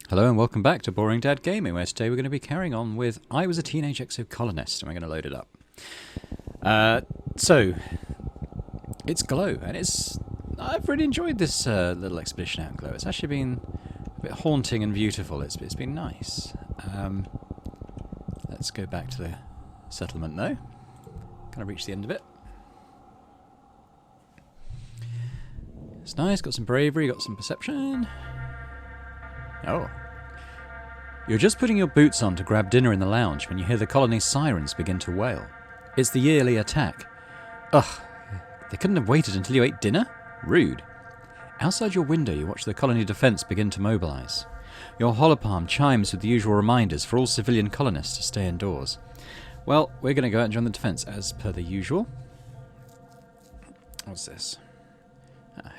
Hello and welcome back to Boring Dad Gaming, where today we're going to be carrying on with I Was a Teenage Exocolonist, and we're going to load it up. So, it's Glow, and I've really enjoyed this little expedition out in Glow. It's actually been a bit haunting and beautiful. It's been nice. Let's go back to the settlement, though. Kind of reached the end of it. It's nice, got some bravery, got some perception. Oh. You're just putting your boots on to grab dinner in the lounge when you hear the colony's sirens begin to wail. It's the yearly attack. Ugh, they couldn't have waited until you ate dinner? Rude. Outside your window you watch the colony defence begin to mobilise. Your holopalm chimes with the usual reminders for all civilian colonists to stay indoors. Well, we're going to go out and join the defence as per the usual. What's this?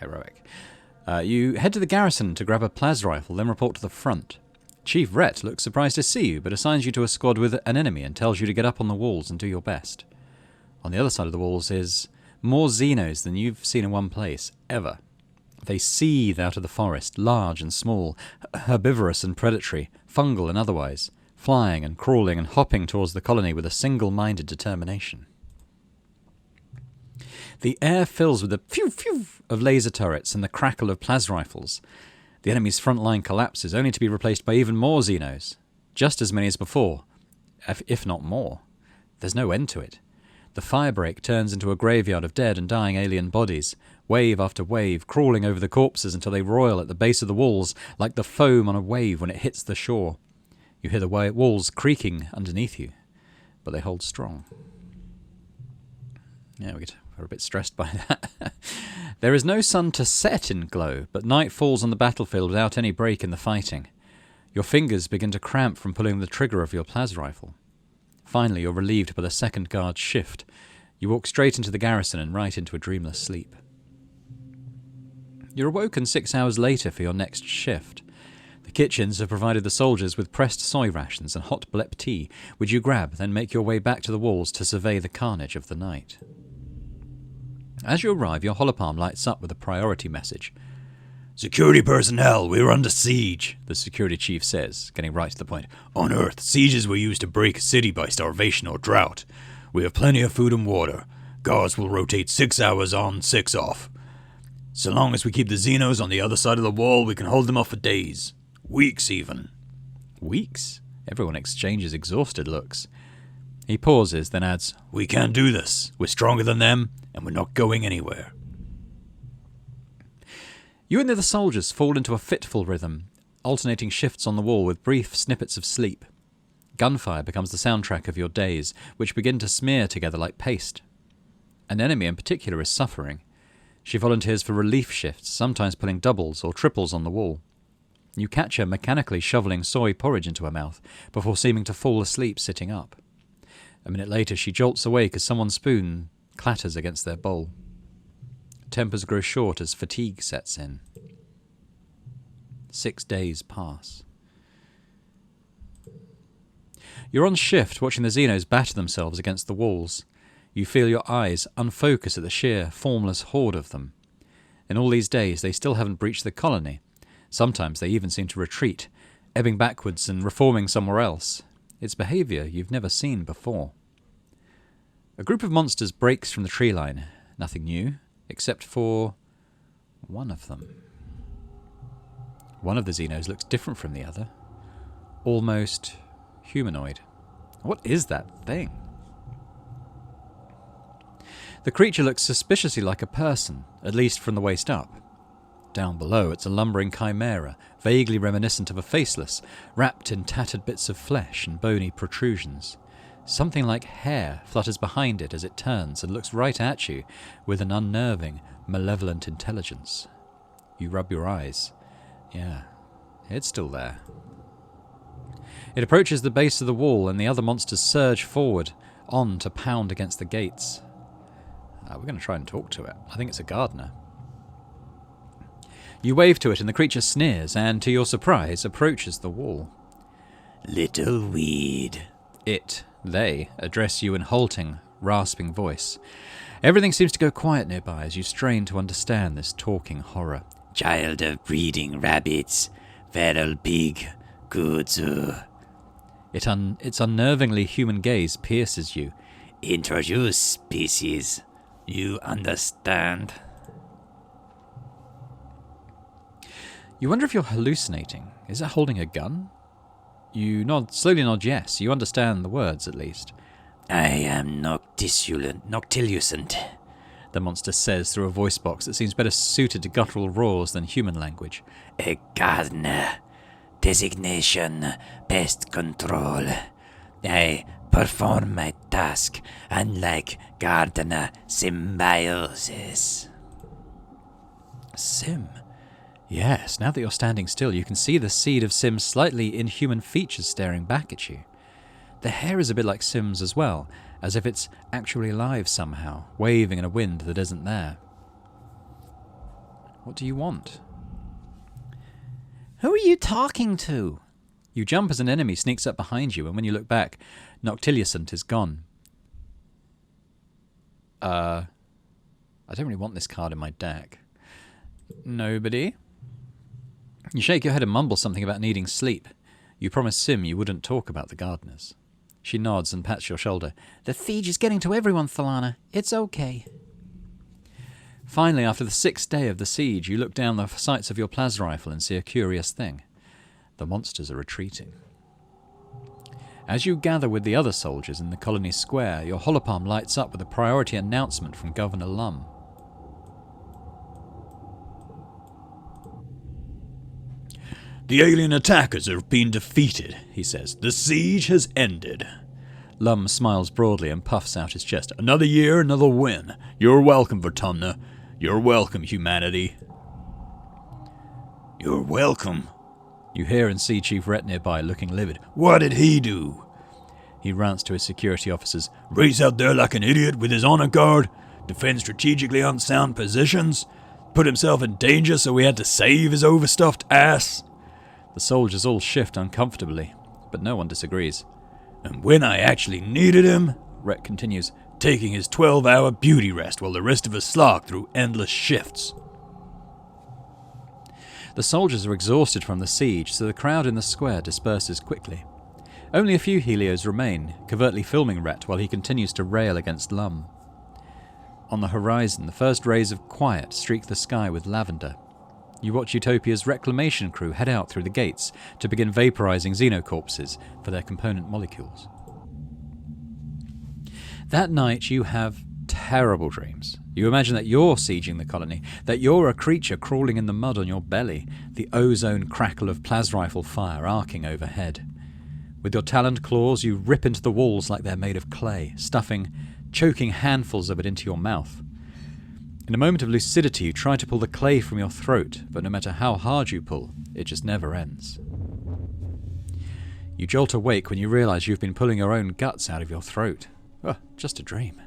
Heroic. You head to the garrison to grab a plas rifle, then report to the front. Chief Rhett looks surprised to see you, but assigns you to a squad with an enemy and tells you to get up on the walls and do your best. On the other side of the walls is more Xenos than you've seen in one place, ever. They seethe out of the forest, large and small, herbivorous and predatory, fungal and otherwise, flying and crawling and hopping towards the colony with a single-minded determination. The air fills with the phew-phew of laser turrets and the crackle of plas rifles. The enemy's front line collapses, only to be replaced by even more Xenos. Just as many as before, if not more. There's no end to it. The firebreak turns into a graveyard of dead and dying alien bodies, wave after wave, crawling over the corpses until they roil at the base of the walls like the foam on a wave when it hits the shore. You hear the walls creaking underneath you, but they hold strong. Yeah, we're a bit stressed by that. There is no sun to set in Glow, but night falls on the battlefield without any break in the fighting. Your fingers begin to cramp from pulling the trigger of your plas rifle. Finally, you're relieved by the second guard's shift. You walk straight into the garrison and right into a dreamless sleep. You're awoken 6 hours later for your next shift. The kitchens have provided the soldiers with pressed soy rations and hot blep tea, which you grab, then make your way back to the walls to survey the carnage of the night. As you arrive, your holopalm lights up with a priority message. "Security personnel, we're under siege," the security chief says, getting right to the point. "On Earth, sieges were used to break a city by starvation or drought. We have plenty of food and water. Guards will rotate 6 hours on, 6 off. So long as we keep the Xenos on the other side of the wall, we can hold them off for days. Weeks, even." Weeks? Everyone exchanges exhausted looks. He pauses, then adds, "We can't do this. We're stronger than them, and we're not going anywhere." You and the other soldiers fall into a fitful rhythm, alternating shifts on the wall with brief snippets of sleep. Gunfire becomes the soundtrack of your days, which begin to smear together like paste. An enemy in particular is suffering. She volunteers for relief shifts, sometimes pulling doubles or triples on the wall. You catch her mechanically shoveling soy porridge into her mouth before seeming to fall asleep sitting up. A minute later she jolts awake as someone's spoon clatters against their bowl. Tempers grow short as fatigue sets in. 6 days pass. You're on shift watching the Xenos batter themselves against the walls. You feel your eyes unfocus at the sheer, formless horde of them. In all these days they still haven't breached the colony. Sometimes they even seem to retreat, ebbing backwards and reforming somewhere else. It's behaviour you've never seen before. A group of monsters breaks from the tree line. Nothing new, except for one of them. One of the Xenos looks different from the other. Almost humanoid. What is that thing? The creature looks suspiciously like a person, at least from the waist up. Down below, it's a lumbering chimera, vaguely reminiscent of a faceless, wrapped in tattered bits of flesh and bony protrusions. Something like hair flutters behind it as it turns and looks right at you with an unnerving, malevolent intelligence. You rub your eyes. Yeah, it's still there. It approaches the base of the wall and the other monsters surge forward, on to pound against the gates. We're going to try and talk to it. I think it's a gardener. You wave to it and the creature sneers and, to your surprise, approaches the wall. "Little weed." They address you in halting, rasping voice. Everything seems to go quiet nearby as you strain to understand this talking horror. "Child of breeding rabbits, feral pig, Good. Its unnervingly human gaze pierces you. Introduce species. You understand? You wonder if you're hallucinating. Is it holding a gun? You slowly nod yes. You understand the words, at least. I am noctilucent, the monster says through a voice box that seems better suited to guttural roars than human language. A gardener. Designation, pest control. I perform my task, unlike gardener symbiosis. Sim? Yes, now that you're standing still, you can see the seed of Sim's slightly inhuman features staring back at you. The hair is a bit like Sim's as well, as if it's actually alive somehow, waving in a wind that isn't there. What do you want? Who are you talking to? You jump as an enemy sneaks up behind you, and when you look back, Noctilucent is gone. I don't really want this card in my deck. Nobody? You shake your head and mumble something about needing sleep. You promised Sim you wouldn't talk about the gardeners. She nods and pats your shoulder. The siege is getting to everyone, Thalana. It's okay. Finally, after the 6th day of the siege, you look down the sights of your plasma rifle and see a curious thing. The monsters are retreating. As you gather with the other soldiers in the colony square, your holopalm lights up with a priority announcement from Governor Lum. The alien attackers have been defeated, he says. The siege has ended. Lum smiles broadly and puffs out his chest. Another year, another win. You're welcome, Vertumna. You're welcome, humanity. You're welcome. You hear and see Chief Rhett nearby, looking livid. What did he do? He rants to his security officers. Race out there like an idiot with his honor guard, defend strategically unsound positions, put himself in danger so we had to save his overstuffed ass. The soldiers all shift uncomfortably, but no one disagrees. And when I actually needed him, Rhett continues, taking his 12-hour beauty rest while the rest of us slog through endless shifts. The soldiers are exhausted from the siege, so the crowd in the square disperses quickly. Only a few Helios remain, covertly filming Rhett while he continues to rail against Lum. On the horizon, the first rays of quiet streak the sky with lavender. You watch Utopia's reclamation crew head out through the gates to begin vaporizing xenocorpses for their component molecules. That night you have terrible dreams. You imagine that you're sieging the colony, that you're a creature crawling in the mud on your belly, the ozone crackle of plasma rifle fire arcing overhead. With your taloned claws you rip into the walls like they're made of clay, stuffing choking handfuls of it into your mouth. In a moment of lucidity, you try to pull the clay from your throat, but no matter how hard you pull, it just never ends. You jolt awake when you realize you've been pulling your own guts out of your throat. Oh, just a dream.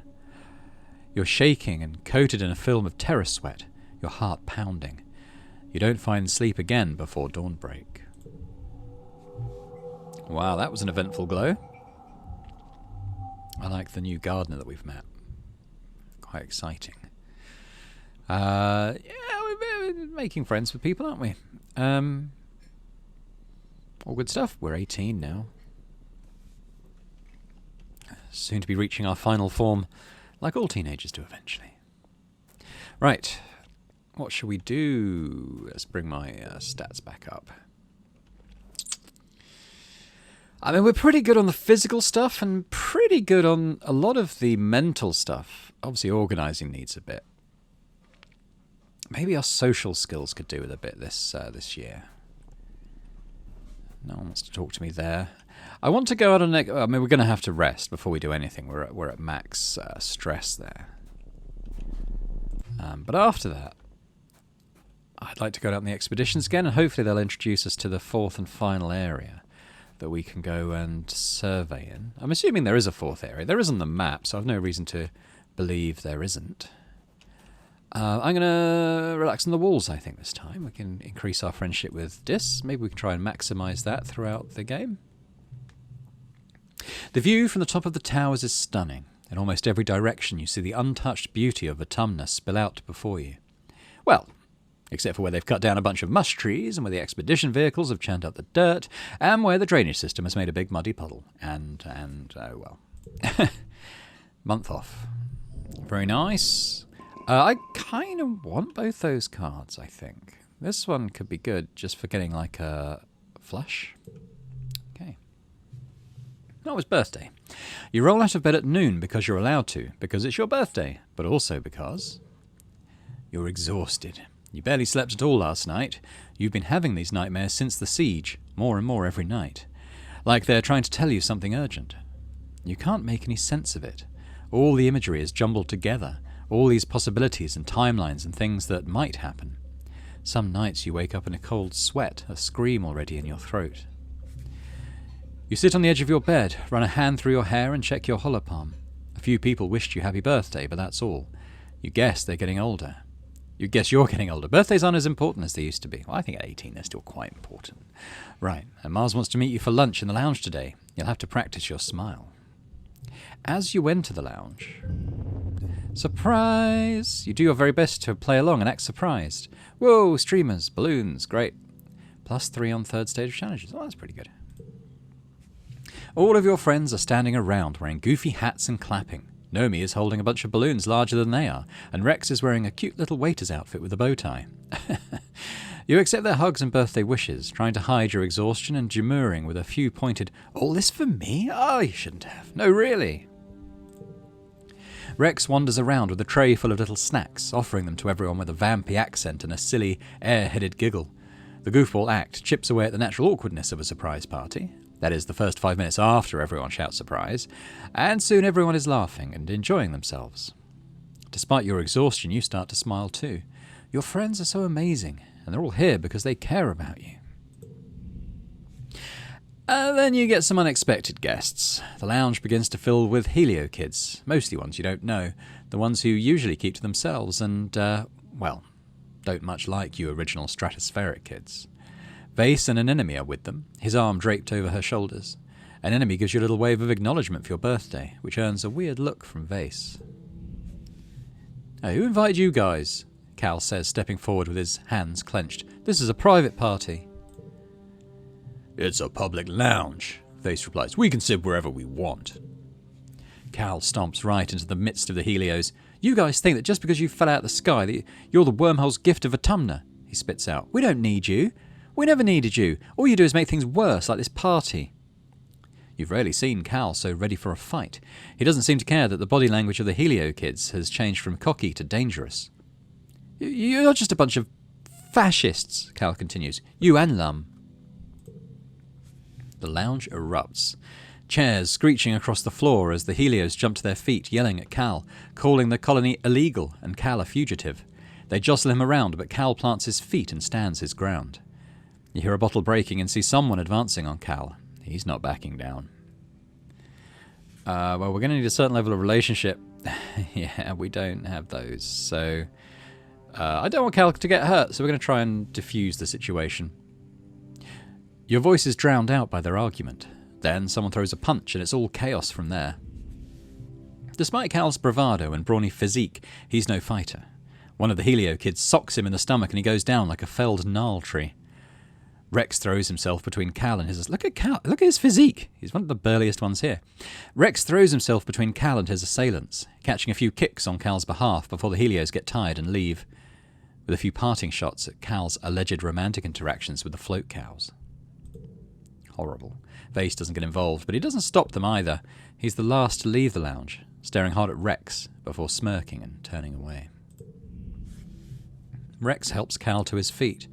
You're shaking and coated in a film of terror sweat, your heart pounding. You don't find sleep again before dawnbreak. Wow, that was an eventful glow. I like the new gardener that we've met. Quite exciting. Yeah, we're making friends with people, aren't we? All good stuff. We're 18 now. Soon to be reaching our final form, like all teenagers do eventually. Right. What shall we do? Let's bring my stats back up. I mean, we're pretty good on the physical stuff and pretty good on a lot of the mental stuff. Obviously, organising needs a bit. Maybe our social skills could do with a bit this year. No one wants to talk to me there. I want to go out on... I mean, we're going to have to rest before we do anything. We're at max stress there. But after that, I'd like to go out on the expeditions again, and hopefully they'll introduce us to the fourth and final area that we can go and survey in. I'm assuming there is a fourth area. There is on the map, so I've no reason to believe there isn't. I'm going to relax on the walls, I think, this time. We can increase our friendship with Dis. Maybe we can try and maximise that throughout the game. The view from the top of the towers is stunning. In almost every direction you see the untouched beauty of Autumna spill out before you. Well, except for where they've cut down a bunch of mush trees and where the expedition vehicles have churned up the dirt and where the drainage system has made a big muddy puddle. And oh well. Month off. Very nice. I kind of want both those cards, I think. This one could be good just for getting like a flush. Okay. That was birthday. You roll out of bed at noon because you're allowed to, because it's your birthday, but also because you're exhausted. You barely slept at all last night. You've been having these nightmares since the siege, more and more every night. Like they're trying to tell you something urgent. You can't make any sense of it. All the imagery is jumbled together, all these possibilities and timelines and things that might happen. Some nights you wake up in a cold sweat, a scream already in your throat. You sit on the edge of your bed, run a hand through your hair and check your holopalm. A few people wished you happy birthday, but that's all. You guess they're getting older. You guess you're getting older. Birthdays aren't as important as they used to be. Well, I think at 18 they're still quite important. Right, and Mars wants to meet you for lunch in the lounge today. You'll have to practice your smile. As you enter the lounge... Surprise! You do your very best to play along and act surprised. Whoa, streamers, balloons, great. +3 on third stage of challenges. Oh, that's pretty good. All of your friends are standing around wearing goofy hats and clapping. Nomi is holding a bunch of balloons larger than they are, and Rex is wearing a cute little waiter's outfit with a bow tie. You accept their hugs and birthday wishes, trying to hide your exhaustion and demurring with a few pointed, "All this for me? Oh, you shouldn't have. No, really." Rex wanders around with a tray full of little snacks, offering them to everyone with a vampy accent and a silly, air-headed giggle. The goofball act chips away at the natural awkwardness of a surprise party. That is, the first 5 minutes after everyone shouts surprise, and soon everyone is laughing and enjoying themselves. Despite your exhaustion, you start to smile too. Your friends are so amazing, and they're all here because they care about you. Then you get some unexpected guests. The lounge begins to fill with Helio kids, mostly ones you don't know, the ones who usually keep to themselves and, well, don't much like you original stratospheric kids. Vase and an enemy are with them, his arm draped over her shoulders. An enemy gives you a little wave of acknowledgement for your birthday, which earns a weird look from Vase. "Hey, who invited you guys?" Cal says, stepping forward with his hands clenched. "This is a private party." "It's a public lounge," Vase replies. "We can sit wherever we want." Cal stomps right into the midst of the Helios. "You guys think that just because you fell out of the sky that you're the wormhole's gift of Autumna," he spits out. "We don't need you. We never needed you. All you do is make things worse, like this party." You've rarely seen Cal so ready for a fight. He doesn't seem to care that the body language of the Helio kids has changed from cocky to dangerous. "You're just a bunch of fascists," Cal continues. "You and Lum." The lounge erupts. Chairs screeching across the floor as the Helios jump to their feet, yelling at Cal, calling the colony illegal and Cal a fugitive. They jostle him around, but Cal plants his feet and stands his ground. You hear a bottle breaking and see someone advancing on Cal. He's not backing down. Well, we're going to need a certain level of relationship. Yeah, we don't have those. So, I don't want Cal to get hurt, so we're going to try and diffuse the situation. Your voice is drowned out by their argument. Then someone throws a punch and it's all chaos from there. Despite Cal's bravado and brawny physique, he's no fighter. One of the Helio kids socks him in the stomach and he goes down like a felled gnarl tree. Rex throws himself between Cal and his... Look at Cal. Look at his physique. He's one of the burliest ones here. Rex throws himself between Cal and his assailants, catching a few kicks on Cal's behalf before the Helios get tired and leave, with a few parting shots at Cal's alleged romantic interactions with the float cows. Horrible. Vase doesn't get involved, but he doesn't stop them either. He's the last to leave the lounge, staring hard at Rex before smirking and turning away. Rex helps Cal to his feet.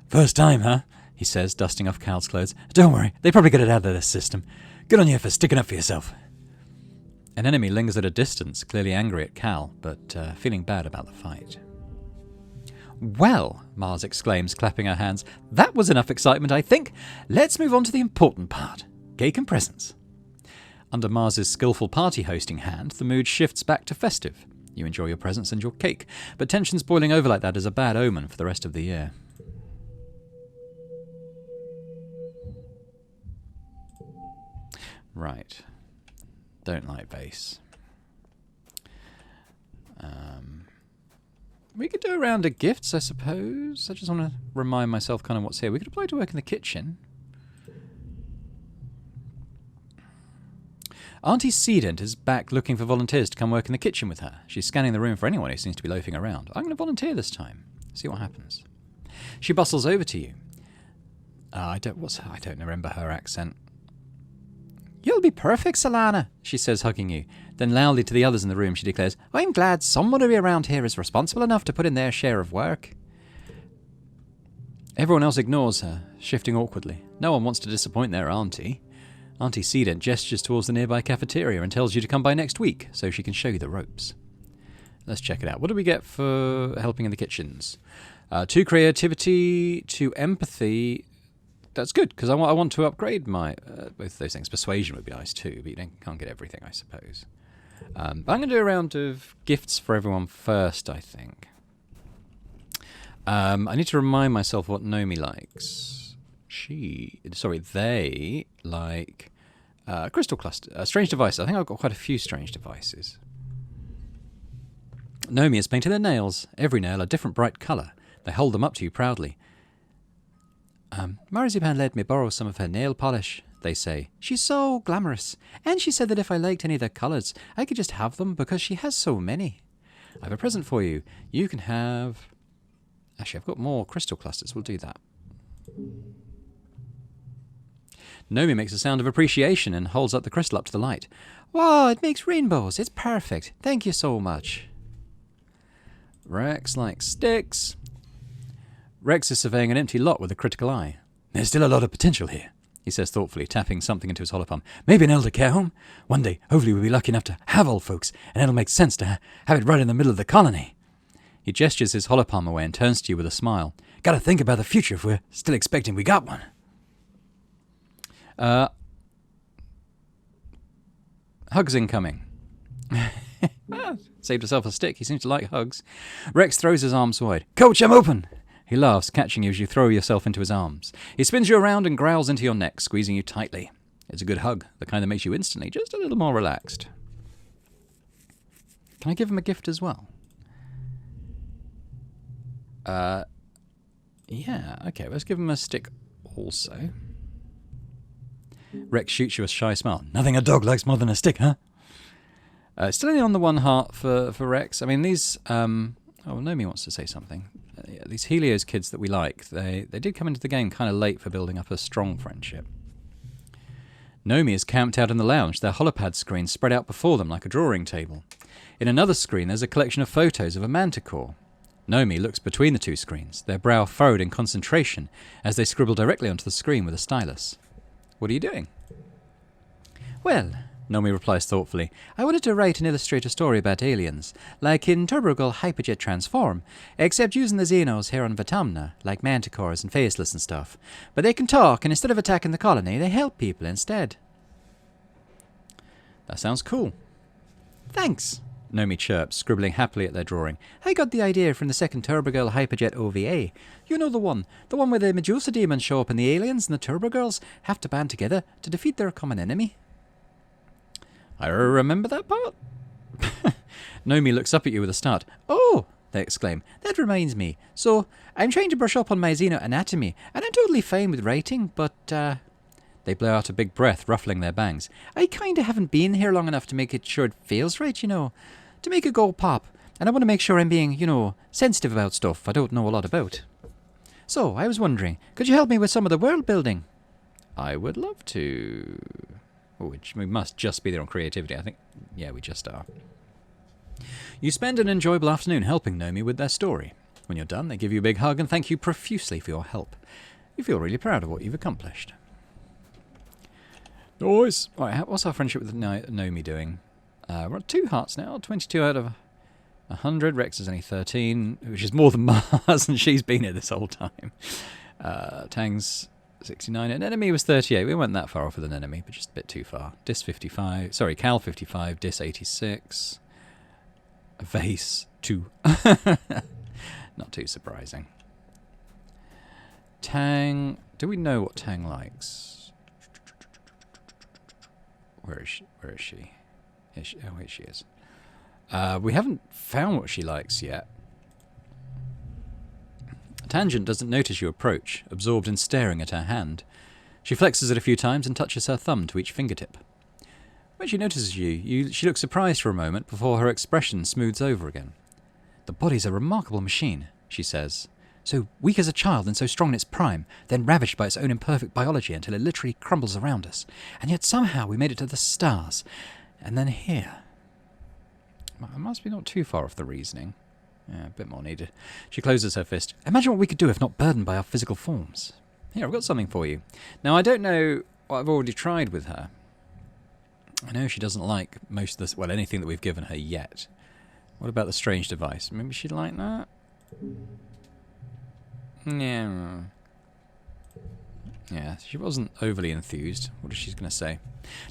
"First time, huh?" he says, dusting off Cal's clothes. "Don't worry, they probably get it out of their system. Good on you for sticking up for yourself." An enemy lingers at a distance, clearly angry at Cal, but feeling bad about the fight. "Well," Mars exclaims, clapping her hands, "that was enough excitement, I think. Let's move on to the important part. Cake and presents." Under Mars's skillful party hosting hand, the mood shifts back to festive. You enjoy your presents and your cake, but tensions boiling over like that is a bad omen for the rest of the year. Right. Don't like Vase. We could do a round of gifts, I suppose. I just want to remind myself kind of what's here. We could apply to work in the kitchen. Auntie Sedent is back looking for volunteers to come work in the kitchen with her. She's scanning the room for anyone who seems to be loafing around. I'm going to volunteer this time. See what happens. She bustles over to you. I don't remember her accent. You'll be perfect, Solana, she says, hugging you. Then loudly to the others in the room, she declares, I'm glad somebody around here is responsible enough to put in their share of work. Everyone else ignores her, shifting awkwardly. No one wants to disappoint their auntie. Auntie Sedent gestures towards the nearby cafeteria and tells you to come by next week so she can show you the ropes. Let's check it out. What do we get for helping in the kitchens? 2 creativity, 2 empathy. That's good, because I want to upgrade my both of those things. Persuasion would be nice too, but you can't get everything, I suppose. But I'm going to do a round of gifts for everyone first, I think. I need to remind myself what Nomi likes. They like crystal cluster, strange devices. I think I've got quite a few strange devices. Nomi has painted their nails. Every nail a different bright colour. They hold them up to you proudly. Marzipan let me borrow some of her nail polish, they say. She's so glamorous. And she said that if I liked any of the colours, I could just have them because she has so many. I have a present for you. You can have... Actually, I've got more crystal clusters. We'll do that. Nomi makes a sound of appreciation and holds up the crystal up to the light. Wow, it makes rainbows. It's perfect. Thank you so much. Rex likes sticks. Rex is surveying an empty lot with a critical eye. There's still a lot of potential here, he says thoughtfully, tapping something into his holopalm. Maybe an elder care home? One day, hopefully we'll be lucky enough to have old folks, and it'll make sense to have it right in the middle of the colony. He gestures his holopalm away and turns to you with a smile. Gotta think about the future if we're still expecting we got one. Hugs incoming. Saved herself a stick. He seems to like hugs. Rex throws his arms wide. Coach, I'm open! He laughs, catching you as you throw yourself into his arms. He spins you around and growls into your neck, squeezing you tightly. It's a good hug, the kind that makes you instantly just a little more relaxed. Can I give him a gift as well? Yeah, okay, let's give him a stick also. Rex shoots you a shy smile. Nothing a dog likes more than a stick, huh? Still only on the 1 heart for Rex. I mean, these... Nomi wants to say something. These Helios kids that we like, they did come into the game kind of late for building up a strong friendship. Nomi is camped out in the lounge, their holopad screens spread out before them like a drawing table. In another screen, there's a collection of photos of a manticore. Nomi looks between the 2 screens, their brow furrowed in concentration as they scribble directly onto the screen with a stylus. What are you doing? Well, Nomi replies thoughtfully, I wanted to write and illustrate a story about aliens, like in Turbogull Hyperjet Transform, except using the Xenos here on Vitamna, like manticores and faceless and stuff. But they can talk, and instead of attacking the colony, they help people instead. That sounds cool. Thanks, Nomi chirps, scribbling happily at their drawing. I got the idea from the second Turbogirl Hyperjet OVA. You know the one where the Medusa demons show up and the aliens and the Turbogirls have to band together to defeat their common enemy. I remember that part. Nomi looks up at you with a start. Oh, they exclaim. That reminds me. So, I'm trying to brush up on my xenoanatomy, and I'm totally fine with writing, but, They blow out a big breath, ruffling their bangs. I kinda haven't been here long enough to make it sure it feels right, you know. To make it go pop. And I want to make sure I'm being, you know, sensitive about stuff I don't know a lot about. So, I was wondering, could you help me with some of the world building? I would love to. Which we must just be there on creativity, I think. Yeah, we just are. You spend an enjoyable afternoon helping Nomi with their story. When you're done, they give you a big hug and thank you profusely for your help. You feel really proud of what you've accomplished. Nice. Right, what's our friendship with Nomi doing? We're at 2 hearts now, 22 out of 100. Rex is only 13, which is more than Mars, and she's been here this whole time. Tang's 69. An enemy was 38. We weren't that far off with an enemy, but just a bit too far. Dis 55. Sorry, Cal 55. Dis 86. Vase 2. Not too surprising. Tang. Do we know what Tang likes? Where is she? Where is she? Oh, here she is. We haven't found what she likes yet. Tangent doesn't notice you approach, absorbed in staring at her hand. She flexes it a few times and touches her thumb to each fingertip. When she notices she looks surprised for a moment before her expression smooths over again. "The body's a remarkable machine," she says. "So weak as a child and so strong in its prime, then ravaged by its own imperfect biology until it literally crumbles around us. And yet somehow we made it to the stars. And then here." I must be not too far off the reasoning. Yeah, a bit more needed. She closes her fist. "Imagine what we could do if not burdened by our physical forms. Here, I've got something for you. Now, I don't know what I've already tried with her. I know she doesn't like most of this, well, anything that we've given her yet. What about the strange device? Maybe she'd like that? Yeah. Yeah, she wasn't overly enthused. What is she going to say?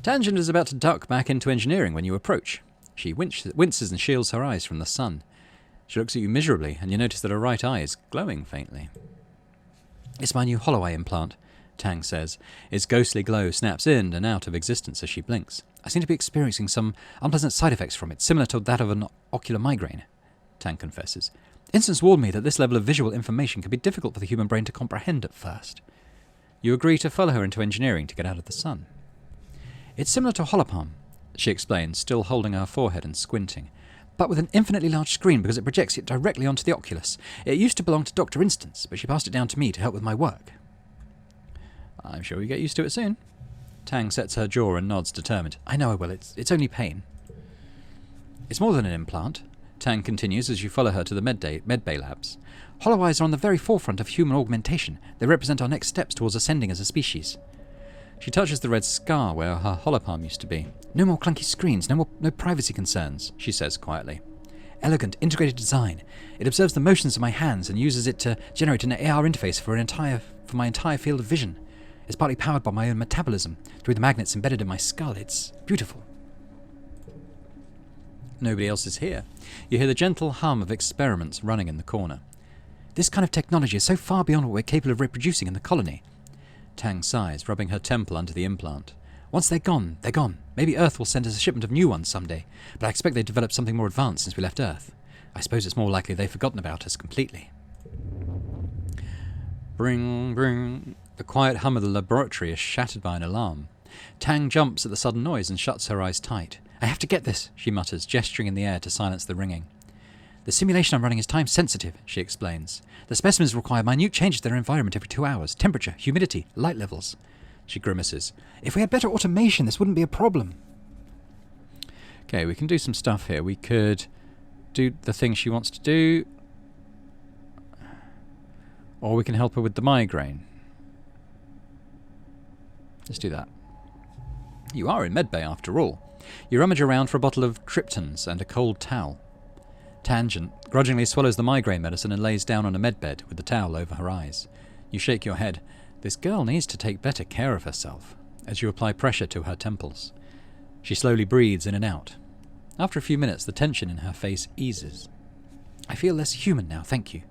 Tangent is about to duck back into engineering when you approach. She winces and shields her eyes from the sun. She looks at you miserably, and you notice that her right eye is glowing faintly. "It's my new hollow eye implant," Tang says. Its ghostly glow snaps in and out of existence as she blinks. "I seem to be experiencing some unpleasant side effects from it, similar to that of an ocular migraine," Tang confesses. "Instance warned me that this level of visual information can be difficult for the human brain to comprehend at first." You agree to follow her into engineering to get out of the sun. "It's similar to holopalm," she explains, still holding her forehead and squinting, "but with an infinitely large screen because it projects it directly onto the oculus. It used to belong to Dr. Instance, but she passed it down to me to help with my work." "I'm sure you get used to it soon." Tang sets her jaw and nods, determined. "I know I will. It's only pain." "It's more than an implant," Tang continues as you follow her to the medbay labs. "Hollow eyes are on the very forefront of human augmentation. They represent our next steps towards ascending as a species." She touches the red scar where her holopalm used to be. "No more clunky screens, no privacy concerns," she says quietly. "Elegant, integrated design. It observes the motions of my hands and uses it to generate an AR interface for my entire field of vision. It's partly powered by my own metabolism, through the magnets embedded in my skull. It's beautiful." Nobody else is here. You hear the gentle hum of experiments running in the corner. "This kind of technology is so far beyond what we're capable of reproducing in the colony." Tang sighs, rubbing her temple under the implant. "Once they're gone, they're gone. Maybe Earth will send us a shipment of new ones someday, but I expect they've developed something more advanced since we left Earth. I suppose it's more likely they've forgotten about us completely." Bring, bring. The quiet hum of the laboratory is shattered by an alarm. Tang jumps at the sudden noise and shuts her eyes tight. "I have to get this," she mutters, gesturing in the air to silence the ringing. "The simulation I'm running is time-sensitive," she explains. "The specimens require minute changes to their environment every 2 hours. Temperature, humidity, light levels." She grimaces. "If we had better automation, this wouldn't be a problem." Okay, we can do some stuff here. We could do the thing she wants to do. Or we can help her with the migraine. Let's do that. You are in medbay after all. You rummage around for a bottle of triptans and a cold towel. Tangent grudgingly swallows the migraine medicine and lays down on a medbed with the towel over her eyes. You shake your head. This girl needs to take better care of herself, as you apply pressure to her temples. She slowly breathes in and out. After a few minutes, the tension in her face eases. "I feel less human now, thank you,"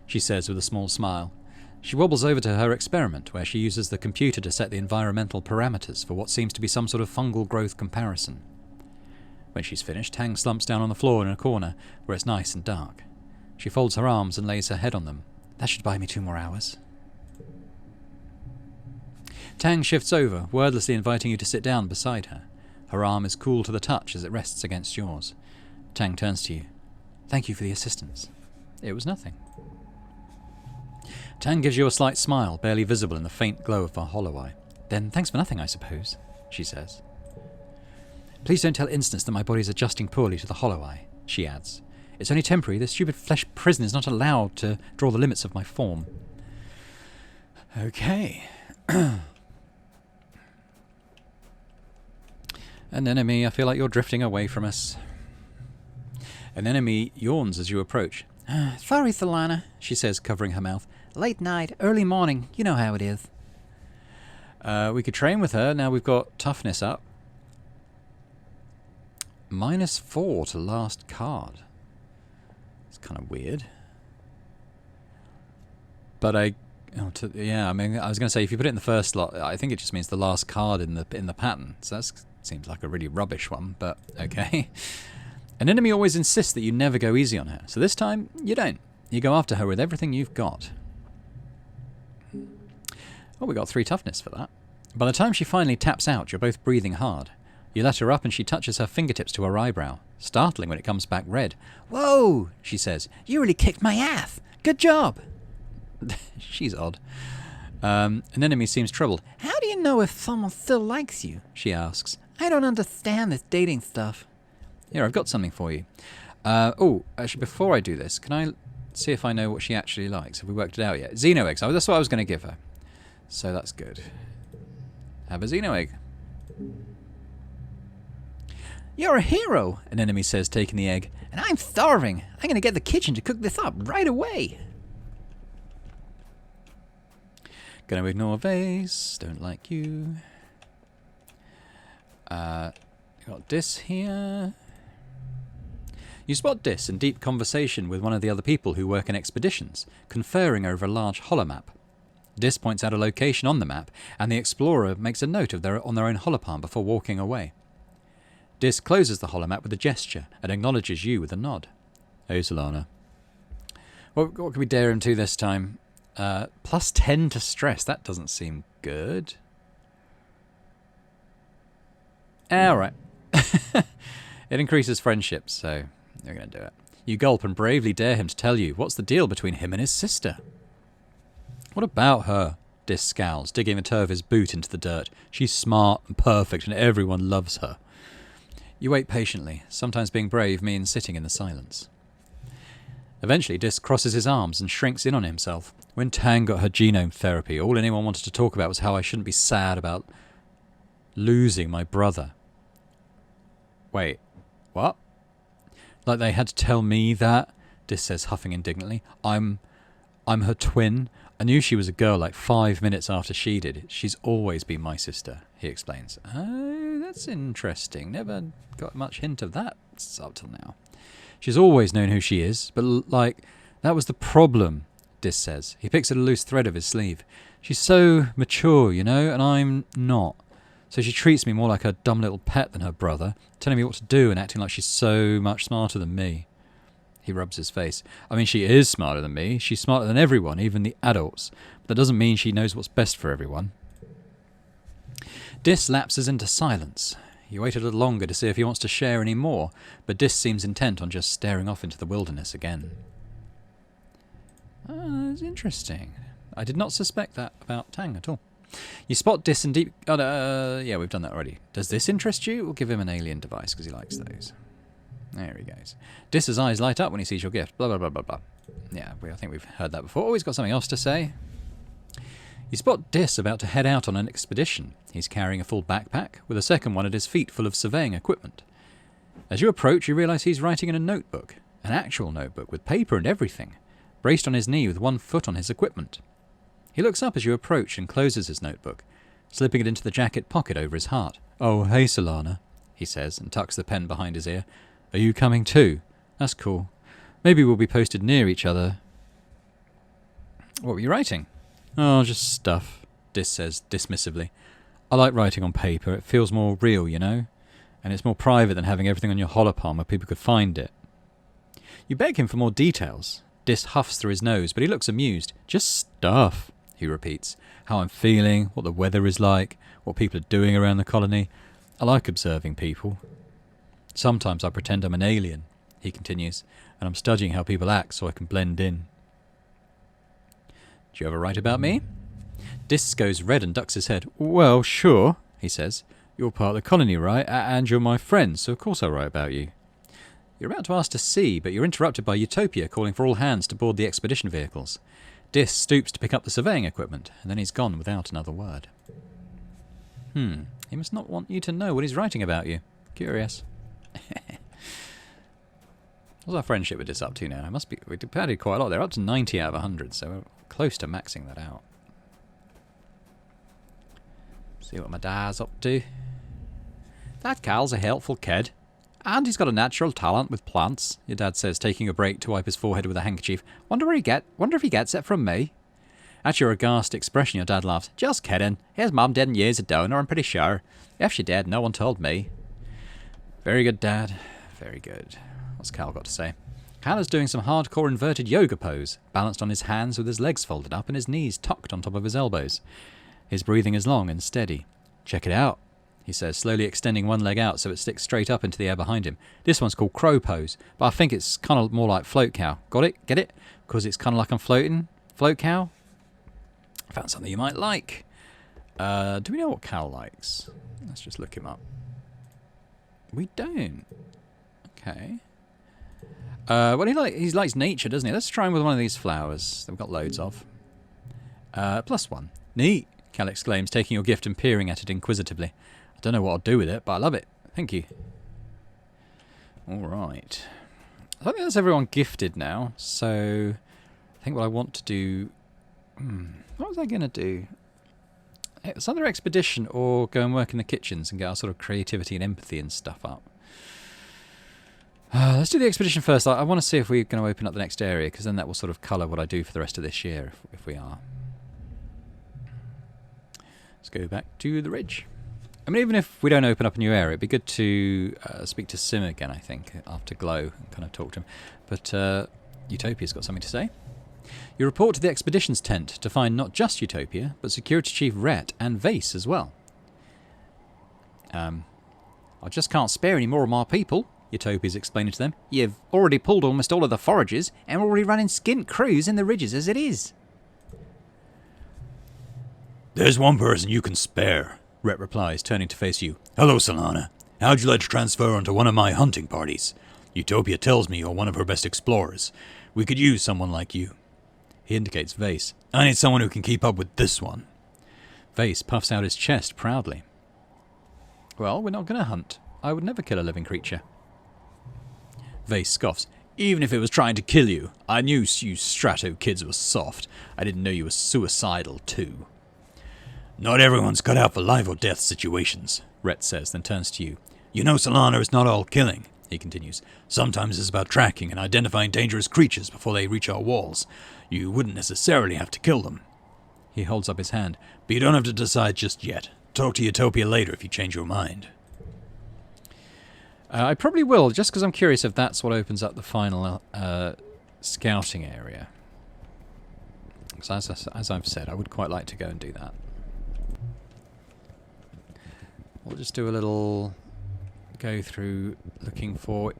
she says with a small smile. She wobbles over to her experiment, where she uses the computer to set the environmental parameters for what seems to be some sort of fungal growth comparison. When she's finished, Tang slumps down on the floor in a corner, where it's nice and dark. She folds her arms and lays her head on them. "That should buy me 2 more hours." Tang shifts over, wordlessly inviting you to sit down beside her. Her arm is cool to the touch as it rests against yours. Tang turns to you. "Thank you for the assistance." "It was nothing." Tang gives you a slight smile, barely visible in the faint glow of her hollow eye. "Then thanks for nothing, I suppose," she says. "Please don't tell Instance that my body is adjusting poorly to the hollow eye," she adds. "It's only temporary. This stupid flesh prison is not allowed to draw the limits of my form." Okay. An enemy, I feel like you're drifting away from us. An enemy yawns as you approach. "Sorry, Thalana," she says, covering her mouth. "Late night, early morning, you know how it is." We could train with her, now we've got toughness up. -4 to last card. It's kind of weird. But I was going to say, if you put it in the first slot, I think it just means the last card in the pattern. So that seems like a really rubbish one, but okay. An enemy always insists that you never go easy on her, so this time, you don't. You go after her with everything you've got. Well, we got 3 toughness for that. By the time she finally taps out, you're both breathing hard. You let her up and she touches her fingertips to her eyebrow, startling when it comes back red. Whoa, she says. You really kicked my ass. Good job. She's odd. An enemy seems troubled. How do you know if someone still likes you? She asks. I don't understand this dating stuff. Here, I've got something for you. Actually, before I do this, can I see if I know what she actually likes? Have we worked it out yet? Xeno eggs. Oh, that's what I was going to give her. So that's good. Have a Xeno egg. You're a hero, an enemy says, taking the egg. And I'm starving. I'm going to get the kitchen to cook this up right away. Gonna ignore vase. Don't like you. Got Dis here. You spot Dis in deep conversation with one of the other people who work in expeditions, conferring over a large holomap. Dis points out a location on the map, and the explorer makes a note of on their own holopalm before walking away. Dis closes the holomap with a gesture and acknowledges you with a nod. Hey, Solana. What can we dare him to this time? Plus 10 to stress. That doesn't seem good. Alright. It increases friendship, so you're going to do it. You gulp and bravely dare him to tell you what's the deal between him and his sister. What about her? Dis scowls, digging the toe of his boot into the dirt. She's smart and perfect and everyone loves her. You wait patiently. Sometimes being brave means sitting in the silence. Eventually, Dis crosses his arms and shrinks in on himself. When Tang got her genome therapy, all anyone wanted to talk about was how I shouldn't be sad about losing my brother. Wait, what? Like they had to tell me that? Dis says, huffing indignantly. I'm her twin. I knew she was a girl like 5 minutes after she did. She's always been my sister, he explains. Oh, that's interesting. Never got much hint of that up till now. She's always known who she is, but that was the problem, Dis says. He picks at a loose thread of his sleeve. She's so mature, you know, and I'm not. So she treats me more like a dumb little pet than her brother, telling me what to do and acting like she's so much smarter than me. He rubs his face. I mean, she is smarter than me. She's smarter than everyone, even the adults. But that doesn't mean she knows what's best for everyone. Dis lapses into silence. You wait a little longer to see if he wants to share any more, but Dis seems intent on just staring off into the wilderness again. That's interesting. I did not suspect that about Tang at all. You spot Dis in deep... yeah, we've done that already. Does this interest you? We'll give him an alien device, because he likes those. There he goes. Dis's eyes light up when he sees your gift. Blah, blah, blah, blah, blah. Yeah, I think we've heard that before. Oh, he's got something else to say. You spot Dis about to head out on an expedition. He's carrying a full backpack, with a second one at his feet full of surveying equipment. As you approach, you realise he's writing in a notebook. An actual notebook, with paper and everything. Braced on his knee with one foot on his equipment. He looks up as you approach and closes his notebook, slipping it into the jacket pocket over his heart. Oh, hey, Solana, he says, and tucks the pen behind his ear. Are you coming too? That's cool. Maybe we'll be posted near each other. What were you writing? Oh, just stuff, Dis says dismissively. I like writing on paper. It feels more real, you know? And it's more private than having everything on your holopalm where people could find it. You beg him for more details. Dis huffs through his nose, but he looks amused. Just stuff, he repeats. How I'm feeling, what the weather is like, what people are doing around the colony. I like observing people. Sometimes I pretend I'm an alien, he continues, and I'm studying how people act so I can blend in. Do you ever write about me? Dis goes red and ducks his head. Well, sure, he says. You're part of the colony, right? And you're my friend, so of course I'll write about you. You're about to ask to see, but you're interrupted by Utopia calling for all hands to board the expedition vehicles. Dis stoops to pick up the surveying equipment, and then he's gone without another word. He must not want you to know what he's writing about you. Curious. What's our friendship with this up to now? We've added quite a lot. They're up to 90 out of 100, so we're close to maxing that out. See what my dad's up to. That Cal's a helpful kid. And he's got a natural talent with plants, your dad says, taking a break to wipe his forehead with a handkerchief. Wonder if he gets it from me. At your aghast expression, your dad laughs. Just kidding. His mum didn't use a donor, I'm pretty sure. If she did, no one told me. Very good, Dad. Very good. What's Cal got to say? Cal is doing some hardcore inverted yoga pose, balanced on his hands with his legs folded up and his knees tucked on top of his elbows. His breathing is long and steady. Check it out, he says, slowly extending one leg out so it sticks straight up into the air behind him. This one's called crow pose, but I think it's kind of more like float cow. Got it? Get it? Because it's kind of like I'm floating. Float cow? Found something you might like. Do we know what Cal likes? Let's just look him up. We don't. Okay. Well, he likes nature, doesn't he? Let's try him with one of these flowers that we've got loads of. +1. Neat, Cal exclaims, taking your gift and peering at it inquisitively. I don't know what I'll do with it, but I love it. Thank you. All right. I think that's everyone gifted now, so I think what I want to do... what was I going to do? It's either expedition or go and work in the kitchens and get our sort of creativity and empathy and stuff up. Let's do the expedition first. I want to see if we're going to open up the next area, because then that will sort of colour what I do for the rest of this year, if we are. Let's go back to the ridge. I mean, even if we don't open up a new area, it'd be good to speak to Sim again, I think, after Glow, and kind of talk to him. But Utopia's got something to say. You report to the expedition's tent to find not just Utopia, but Security Chief Rhett and Vase as well. I just can't spare any more of my people, Utopia's explaining to them. You've already pulled almost all of the forages, and we're already running skint crews in the ridges as it is. There's one person you can spare, Rhett replies, turning to face you. Hello, Solana. How'd you like to transfer onto one of my hunting parties? Utopia tells me you're one of her best explorers. We could use someone like you. He indicates Vase. I need someone who can keep up with this one. Vase puffs out his chest proudly. Well, we're not going to hunt. I would never kill a living creature. Vase scoffs. Even if it was trying to kill you, I knew you Strato kids were soft. I didn't know you were suicidal, too. Not everyone's cut out for life or death situations, Rhett says, then turns to you. You know, Solana, it's not all killing, he continues. Sometimes it's about tracking and identifying dangerous creatures before they reach our walls. You wouldn't necessarily have to kill them. He holds up his hand. But you don't have to decide just yet. Talk to Utopia later if you change your mind. I probably will, just because I'm curious if that's what opens up the final scouting area. Because as I've said, I would quite like to go and do that. We'll just do a little go through looking for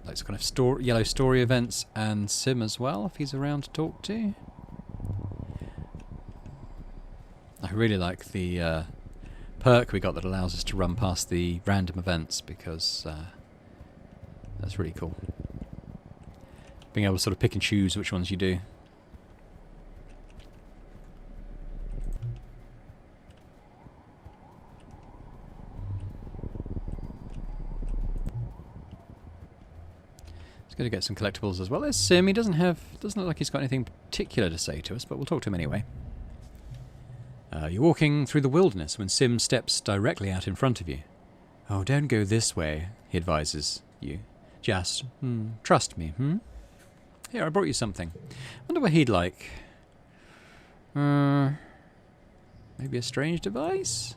like kind of yellow story events and Sim as well, if he's around to talk to. I really like the perk we got that allows us to run past the random events, because that's really cool. Being able to sort of pick and choose which ones you do. It's good to get some collectibles as well. There's Sim. He doesn't look like he's got anything particular to say to us, but we'll talk to him anyway. You're walking through the wilderness when Sim steps directly out in front of you. Oh, don't go this way, he advises you. Just trust me, Here, I brought you something. Wonder what he'd like. Maybe a strange device?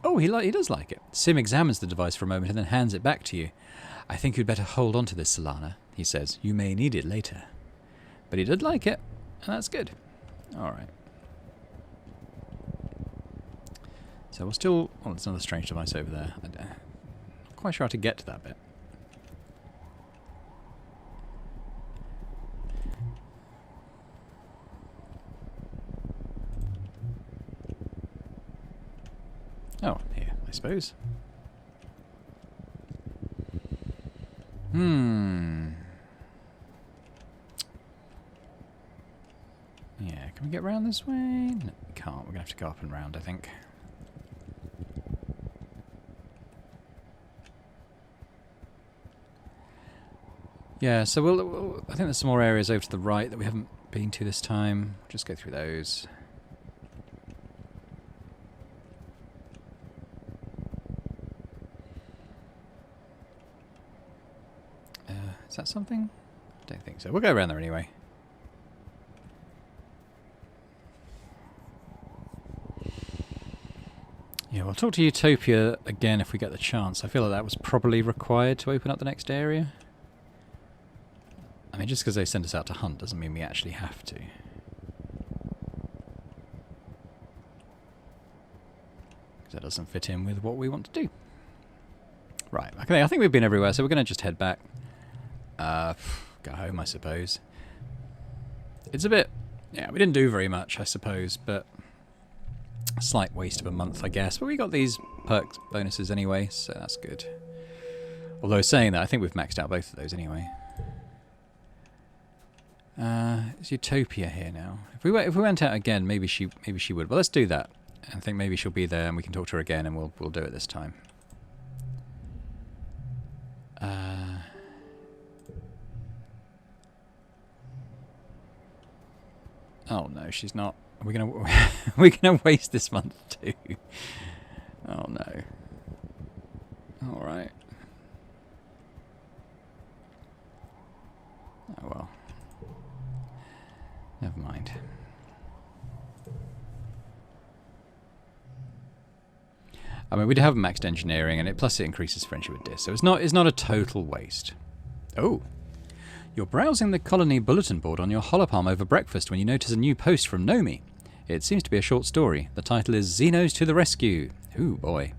Oh, he does like it. Sim examines the device for a moment and then hands it back to you. I think you'd better hold on to this, Solana, he says. You may need it later. But he did like it, and that's good. Alright. So we're still... Oh, there's another strange device over there. I'm not quite sure how to get to that bit. Oh, here, I suppose. Yeah, can we get round this way? No, we can't. We're going to have to go up and round, I think. Yeah, so I think there's some more areas over to the right that we haven't been to this time. Just go through those. Is that something? I don't think so. We'll go around there anyway. Yeah, we'll talk to Utopia again if we get the chance. I feel like that was probably required to open up the next area. I mean, just because they send us out to hunt doesn't mean we actually have to. That doesn't fit in with what we want to do. Right, okay, I think we've been everywhere, so we're going to just head back. Go home, I suppose. It's a bit... Yeah, we didn't do very much, I suppose, but... A slight waste of a month, I guess. But we got these perk bonuses anyway, so that's good. Although saying that, I think we've maxed out both of those anyway. Is Utopia here now? If we went out again, maybe she would. But let's do that. I think maybe she'll be there and we can talk to her again, and we'll do it this time. Oh no, she's not. We're gonna waste this month too. Oh no. All right. Oh well. Never mind. I mean, we have maxed engineering, and plus it increases friendship with Dis, so it's not a total waste. Oh. You're browsing the colony bulletin board on your holopalm over breakfast when you notice a new post from Nomi. It seems to be a short story. The title is Xenos to the Rescue. Ooh, boy.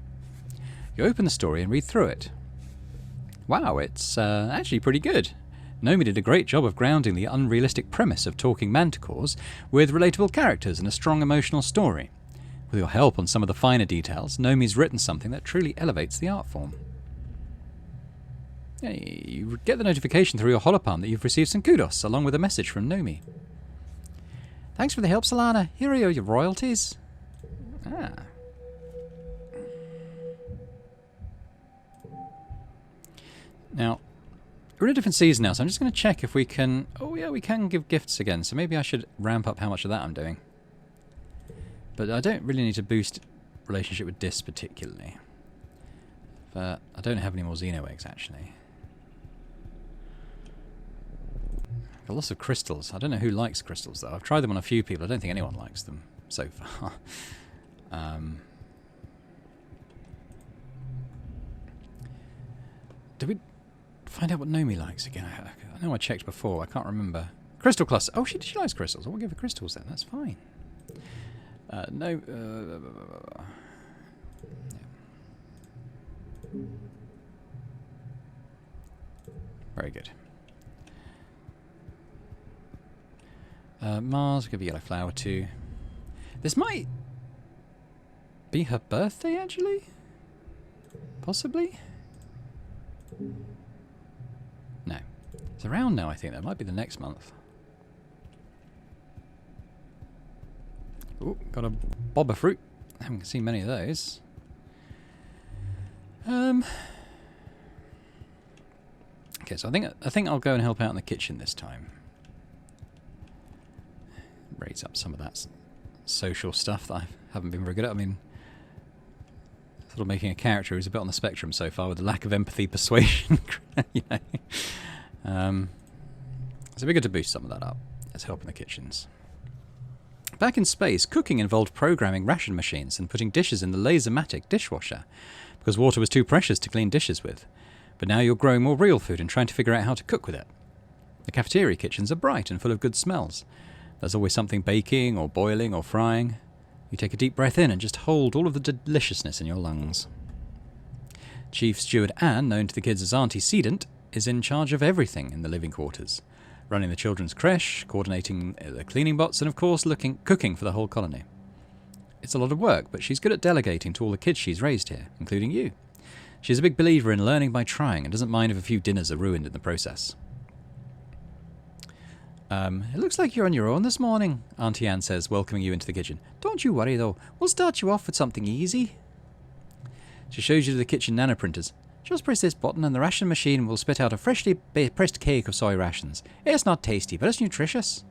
You open the story and read through it. Wow, it's actually pretty good. Nomi did a great job of grounding the unrealistic premise of talking manticores with relatable characters and a strong emotional story. With your help on some of the finer details, Nomi's written something that truly elevates the art form. You get the notification through your holopalm that you've received some kudos, along with a message from Nomi. Thanks for the help, Solana. Here are your royalties. Ah. Now, we're in a different season now, so I'm just going to check if we can... Oh yeah, we can give gifts again, so maybe I should ramp up how much of that I'm doing. But I don't really need to boost relationship with Dis particularly. But I don't have any more Xeno eggs, actually. Got lots of crystals. I don't know who likes crystals, though. I've tried them on a few people. I don't think anyone likes them so far. Did we find out what Nomi likes again? I know I checked before. I can't remember. Crystal cluster. Oh, she likes crystals. We'll give her crystals then. That's fine. No. Very good. Mars, give a yellow flower too. This might be her birthday, actually? Possibly? No. It's around now, I think. That might be the next month. Ooh, got a bob of fruit. I haven't seen many of those. Okay, so I think I'll go and help out in the kitchen this time. Raise up some of that social stuff that I haven't been very good at. I mean, sort of making a character who's a bit on the spectrum so far with the lack of empathy, persuasion. You know. So we're good to boost some of that up. Let's help in the kitchens. Back in space, cooking involved programming ration machines and putting dishes in the laser-matic dishwasher because water was too precious to clean dishes with. But now you're growing more real food and trying to figure out how to cook with it. The cafeteria kitchens are bright and full of good smells. There's always something baking or boiling or frying. You take a deep breath in and just hold all of the deliciousness in your lungs. Chief Steward Anne, known to the kids as Auntie Sedent, is in charge of everything in the living quarters. Running the children's creche, coordinating the cleaning bots, and of course cooking for the whole colony. It's a lot of work, but she's good at delegating to all the kids she's raised here, including you. She's a big believer in learning by trying and doesn't mind if a few dinners are ruined in the process. It looks like you're on your own this morning, Auntie Anne says, welcoming you into the kitchen. Don't you worry, though. We'll start you off with something easy. She shows you the kitchen nanoprinters. Just press this button and the ration machine will spit out a freshly pressed cake of soy rations. It's not tasty, but it's nutritious.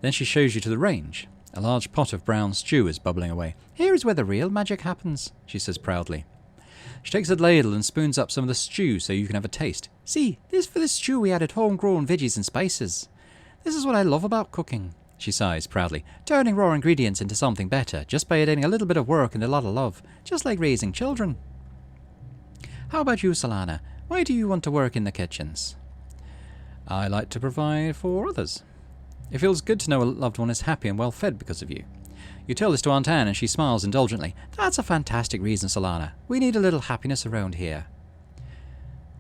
Then she shows you to the range. A large pot of brown stew is bubbling away. Here is where the real magic happens, she says proudly. She takes a ladle and spoons up some of the stew so you can have a taste. See, this for the stew we added homegrown veggies and spices. This is what I love about cooking, she sighs proudly, turning raw ingredients into something better, just by adding a little bit of work and a lot of love, just like raising children. How about you, Solana? Why do you want to work in the kitchens? I like to provide for others. It feels good to know a loved one is happy and well fed because of you. You tell this to Aunt Anne and she smiles indulgently. That's a fantastic reason, Solana. We need a little happiness around here.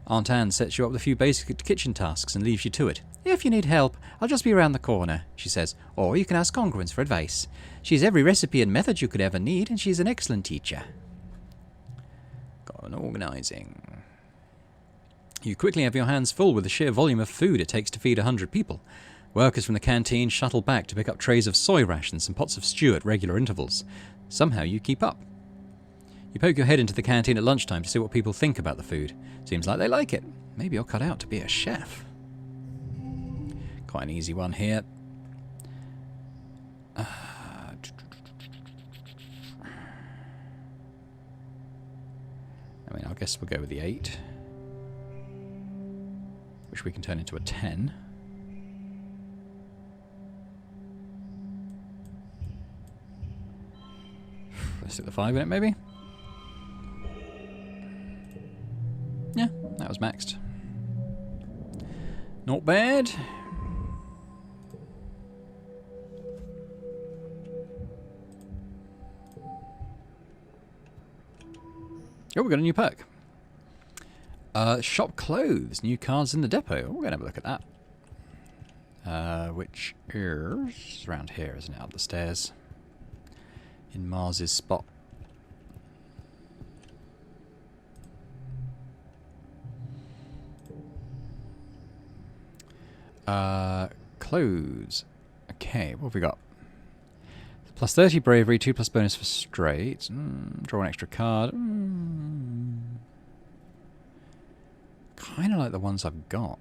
Aunt Anne sets you up with a few basic kitchen tasks and leaves you to it. If you need help, I'll just be around the corner, she says. Or you can ask Congruence for advice. She's every recipe and method you could ever need, and she's an excellent teacher. Got an organising. You quickly have your hands full with the sheer volume of food it takes to feed 100 people. Workers from the canteen shuttle back to pick up trays of soy rations and pots of stew at regular intervals. Somehow you keep up. You poke your head into the canteen at lunchtime to see what people think about the food. Seems like they like it. Maybe you're cut out to be a chef. Quite an easy one here. I mean, I guess we'll go with the 8. Which we can turn into a 10. Let's stick the 5 in it, maybe? Yeah, that was maxed. Not bad. Oh, we got a new perk. Shop clothes. New cards in the depot. Oh, we're going to have a look at that. Which is around here, isn't it? Up the stairs. In Mars's spot. Clothes. Okay, what have we got? Plus 30 bravery, 2 plus bonus for straight. Draw an extra card. Kind of like the ones I've got.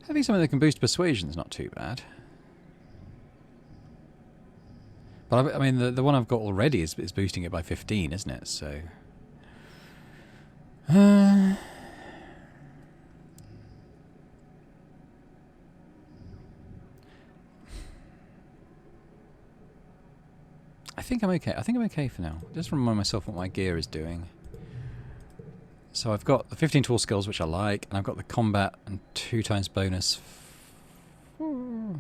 Having something that can boost persuasion is not too bad. But I mean, the one I've got already is boosting it by 15, isn't it? So... I think I'm okay. I think I'm okay for now. Just remind myself what my gear is doing. So I've got the 15 tool skills, which I like, and I've got the combat and 2 times bonus. I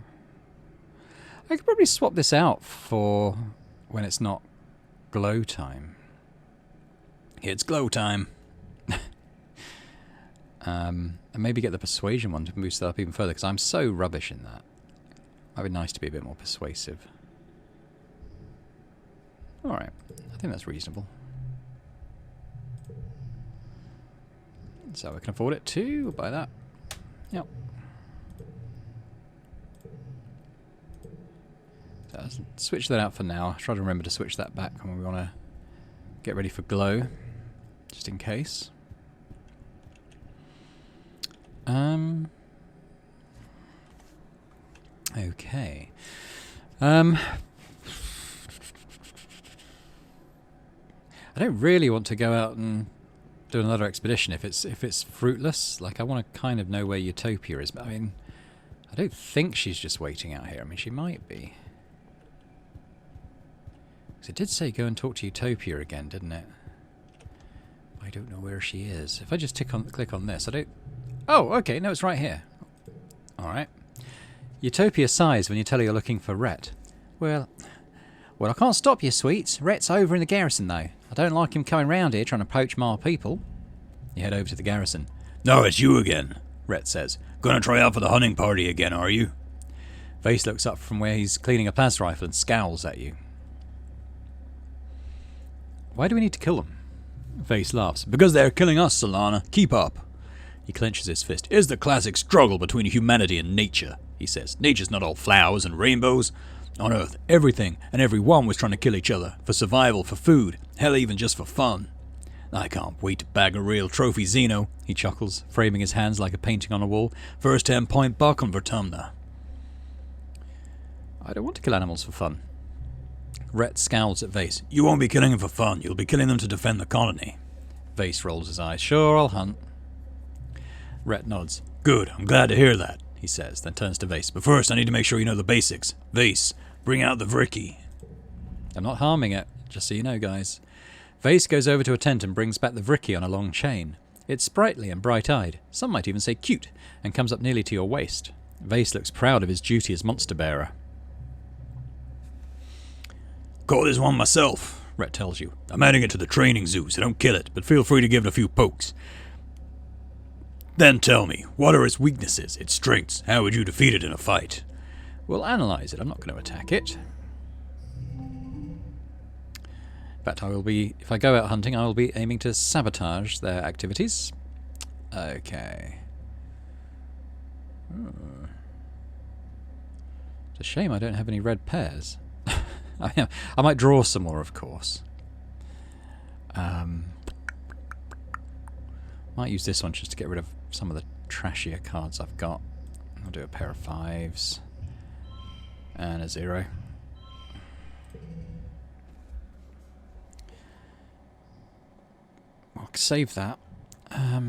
could probably swap this out for when it's not glow time. It's glow time. And maybe get the persuasion one to boost that up even further, because I'm so rubbish in that. Might be nice to be a bit more persuasive. Alright, I think that's reasonable. So we can afford it too. We'll buy that. Yep. So let's switch that out for now. I'll try to remember to switch that back when we want to get ready for glow. Just in case. Okay. I don't really want to go out and do another expedition if it's fruitless. Like, I want to kind of know where Utopia is. But I mean, I don't think she's just waiting out here. I mean, she might be. Because it did say go and talk to Utopia again, didn't it? I don't know where she is. If I just click on this, I don't... Oh, okay, no, it's right here. Alright. Utopia sighs when you tell her you're looking for Rhett. Well, I can't stop you, sweets. Rhett's over in the garrison, though. I don't like him coming round here trying to poach my people. You head over to the garrison. No, it's you again, Rhett says. Gonna try out for the hunting party again, are you? Vase looks up from where he's cleaning a plas rifle and scowls at you. Why do we need to kill them? Vase laughs. Because they're killing us, Solana. Keep up. He clenches his fist. It's the classic struggle between humanity and nature, he says. Nature's not all flowers and rainbows. On Earth, everything and everyone was trying to kill each other. For survival, for food, hell, even just for fun. I can't wait to bag a real trophy Xeno, he chuckles, framing his hands like a painting on a wall. First 10-point buck on Vertumna. I don't want to kill animals for fun. Rhett scowls at Vase. You won't be killing them for fun. You'll be killing them to defend the colony. Vase rolls his eyes. Sure, I'll hunt. Rhett nods. Good, I'm glad to hear that, he says, then turns to Vase. But first, I need to make sure you know the basics. Vase, bring out the Vricky. I'm not harming it, just so you know, guys. Vase goes over to a tent and brings back the Vricky on a long chain. It's sprightly and bright-eyed, some might even say cute, and comes up nearly to your waist. Vase looks proud of his duty as monster-bearer. Caught this one myself, Rhett tells you. I'm adding it to the training zoo, so don't kill it, but feel free to give it a few pokes. Then tell me, what are its weaknesses, its strengths? How would you defeat it in a fight? We'll analyse it. I'm not going to attack it. In fact, I will be, if I go out hunting, I will be aiming to sabotage their activities. Okay. It's a shame I don't have any red pears. I might draw some more, of course. Might use this one just to get rid of some of the trashier cards I've got. I'll do a pair of 5s and a 0. I'll save that. I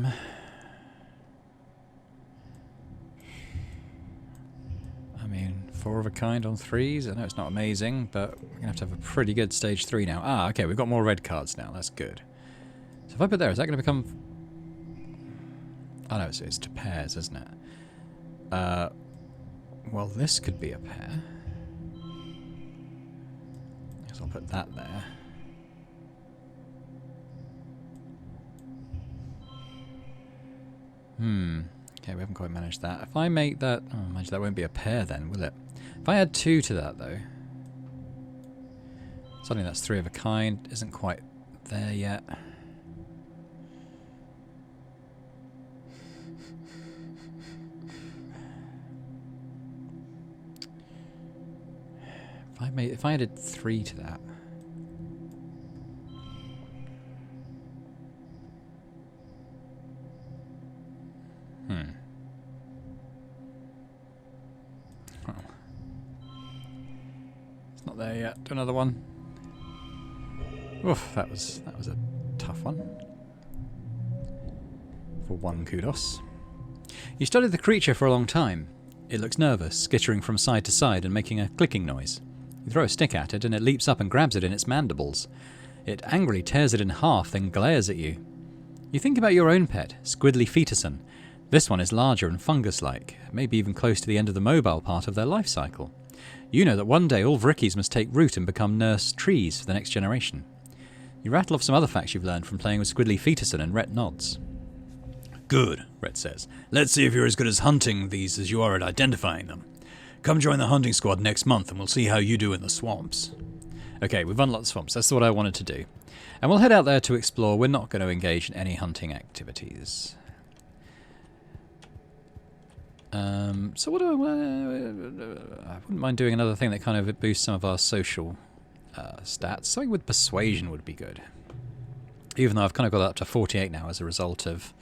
mean, 4 of a kind on 3s. I know it's not amazing, but we're going to have a pretty good stage 3 now. Ah, okay, we've got more red cards now. That's good. So if I put there, is that going to become... Oh no, it's to pairs, isn't it? Well, this could be a pair. Guess I'll put that there. Okay, we haven't quite managed that. If I make that... Oh, imagine that won't be a pair then, will it? If I add 2 to that, though... Suddenly that's 3 of a kind. Isn't quite there yet. If I added 3 to that... Oh. It's not there yet. Do another one. Oof, that was a tough one. For 1 kudos. You studied the creature for a long time. It looks nervous, skittering from side to side and making a clicking noise. You throw a stick at it and it leaps up and grabs it in its mandibles. It angrily tears it in half, then glares at you. You think about your own pet, Squidly Fetuson. This one is larger and fungus-like, maybe even close to the end of the mobile part of their life cycle. You know that one day all Vrickies must take root and become nurse trees for the next generation. You rattle off some other facts you've learned from playing with Squidly Fetuson, and Rhett nods. Good, Rhett says. Let's see if you're as good at hunting these as you are at identifying them. Come join the hunting squad next month and we'll see how you do in the swamps. Okay, we've unlocked the swamps. That's what I wanted to do. And we'll head out there to explore. We're not going to engage in any hunting activities. So what do I wouldn't mind doing another thing that kind of boosts some of our social stats. Something with persuasion would be good. Even though I've kind of got that up to 48 now as a result of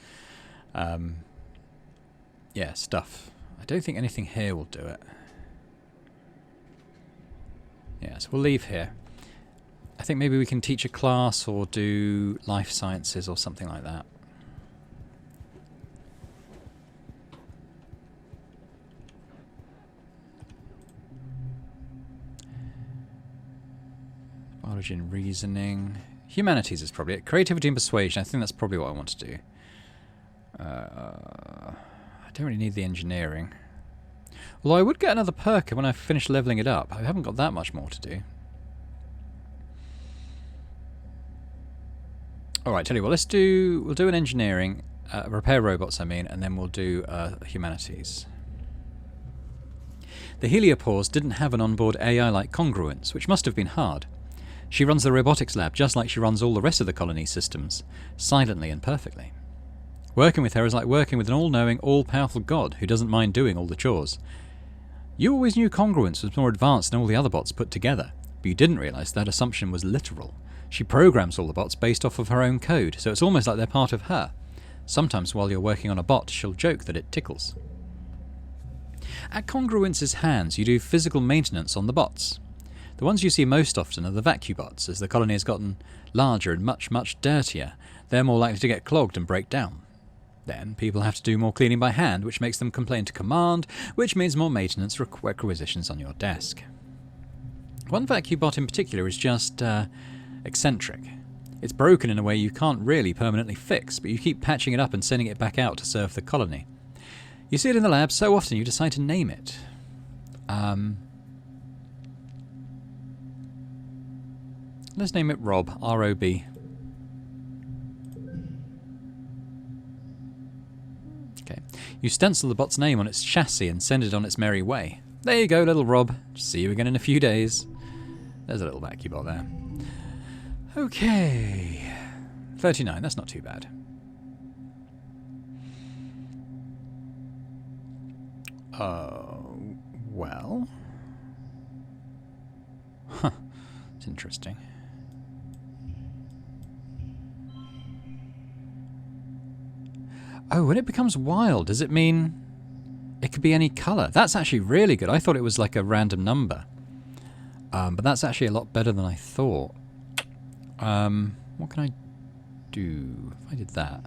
stuff. I don't think anything here will do it. Yeah, so we'll leave here. I think maybe we can teach a class or do life sciences or something like that. Biology and reasoning. Humanities is probably it. Creativity and persuasion. I think that's probably what I want to do. I don't really need the engineering. Although I would get another perk when I finish leveling it up. I haven't got that much more to do. Alright, tell you what, we'll do an engineering, repair robots I mean, and then we'll do humanities. The heliopause didn't have an onboard AI like congruence, which must have been hard. She runs the robotics lab just like she runs all the rest of the colony systems, silently and perfectly. Working with her is like working with an all-knowing, all-powerful god who doesn't mind doing all the chores. You always knew congruence was more advanced than all the other bots put together, but you didn't realise that assumption was literal. She programs all the bots based off of her own code, so it's almost like they're part of her. Sometimes while you're working on a bot, she'll joke that it tickles. At Congruence's hands, you do physical maintenance on the bots. The ones you see most often are the vacubots. As the colony has gotten larger and much, much dirtier, they're more likely to get clogged and break down. Then people have to do more cleaning by hand, which makes them complain to command, which means more maintenance requisitions on your desk. One vacuum bot in particular is just eccentric. It's broken in a way you can't really permanently fix, but you keep patching it up and sending it back out to serve the colony. You see it in the lab so often you decide to name it. Let's name it Rob. R-O-B. Okay. You stencil the bot's name on its chassis and send it on its merry way. There you go, little Rob. See you again in a few days. There's a little vacuum bot there. Okay. 39, that's not too bad. Well. Huh. It's interesting. Oh, when it becomes wild, does it mean it could be any colour? That's actually really good. I thought it was like a random number. But that's actually a lot better than I thought. What can I do if I did that?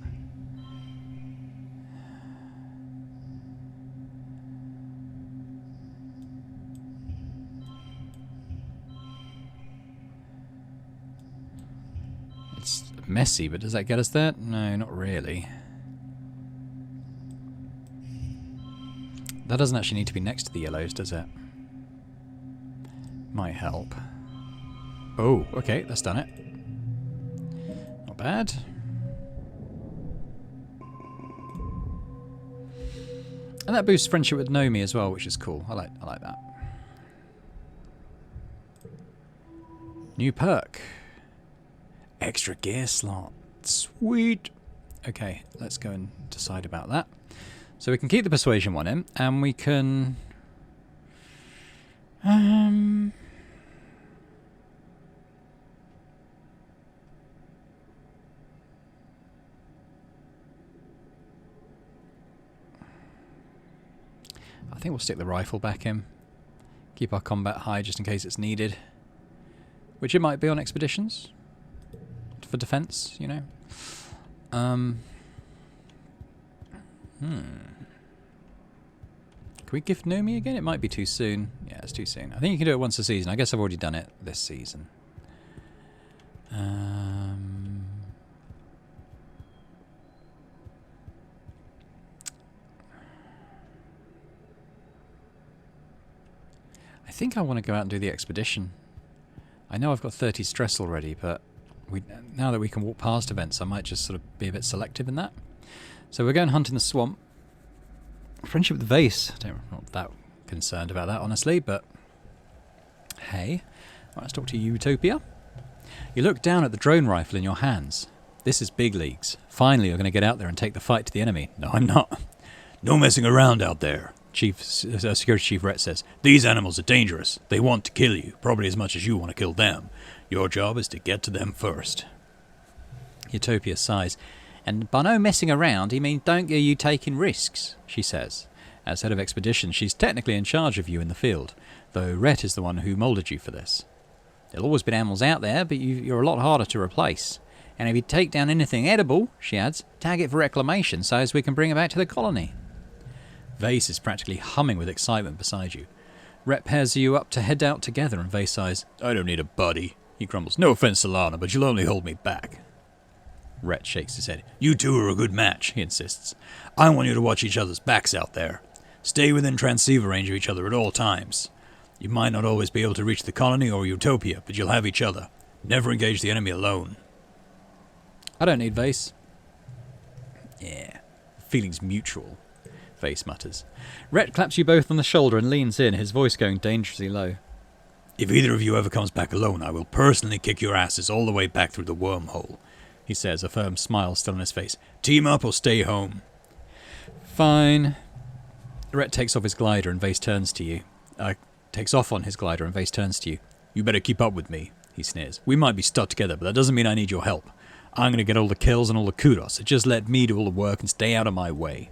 It's messy, but does that get us there? No, not really. That doesn't actually need to be next to the yellows, does it? Might help. Oh, okay, that's done it. Not bad. And that boosts friendship with Nomi as well, which is cool. I like that. New perk. Extra gear slot. Sweet. Okay, let's go and decide about that. So we can keep the persuasion one in, and we can... I think we'll stick the rifle back in. Keep our combat high just in case it's needed. Which it might be on expeditions. For defense, you know. Can we gift Nomi again? It might be too soon. Yeah, it's too soon. I think you can do it once a season. I guess I've already done it this season. I think I want to go out and do the expedition. I know I've got 30 stress already, but now that we can walk past events, I might just sort of be a bit selective in that. So we're going hunt in the swamp. Friendship with Vase. I'm not that concerned about that, honestly, but hey. Right, let's talk to Utopia. You look down at the drone rifle in your hands. This is big leagues. Finally, you're going to get out there and take the fight to the enemy. No, I'm not. No messing around out there, Security Chief Rhett says. These animals are dangerous. They want to kill you, probably as much as you want to kill them. Your job is to get to them first. Utopia sighs. And by no messing around, he means don't get you taking risks, she says. As head of expedition, she's technically in charge of you in the field, though Rhett is the one who moulded you for this. There'll always be animals out there, but you're a lot harder to replace. And if you take down anything edible, she adds, tag it for reclamation so as we can bring it back to the colony. Vase is practically humming with excitement beside you. Rhett pairs you up to head out together, and Vase sighs. I don't need a buddy, he grumbles. No offense to Lana, but you'll only hold me back. Rhett shakes his head. You two are a good match, he insists. I want you to watch each other's backs out there. Stay within transceiver range of each other at all times. You might not always be able to reach the colony or Utopia, but you'll have each other. Never engage the enemy alone. I don't need Vase. Yeah, feelings mutual, Vase mutters. Rhett claps you both on the shoulder and leans in, his voice going dangerously low. If either of you ever comes back alone, I will personally kick your asses all the way back through the wormhole, he says, a firm smile still on his face. Team up or stay home. Fine. Rhett takes off his glider and Vase turns to you. Takes off on his glider and Vase turns to you. You better keep up with me, he sneers. We might be stuck together, but that doesn't mean I need your help. I'm going to get all the kills and all the kudos, so just let me do all the work and stay out of my way.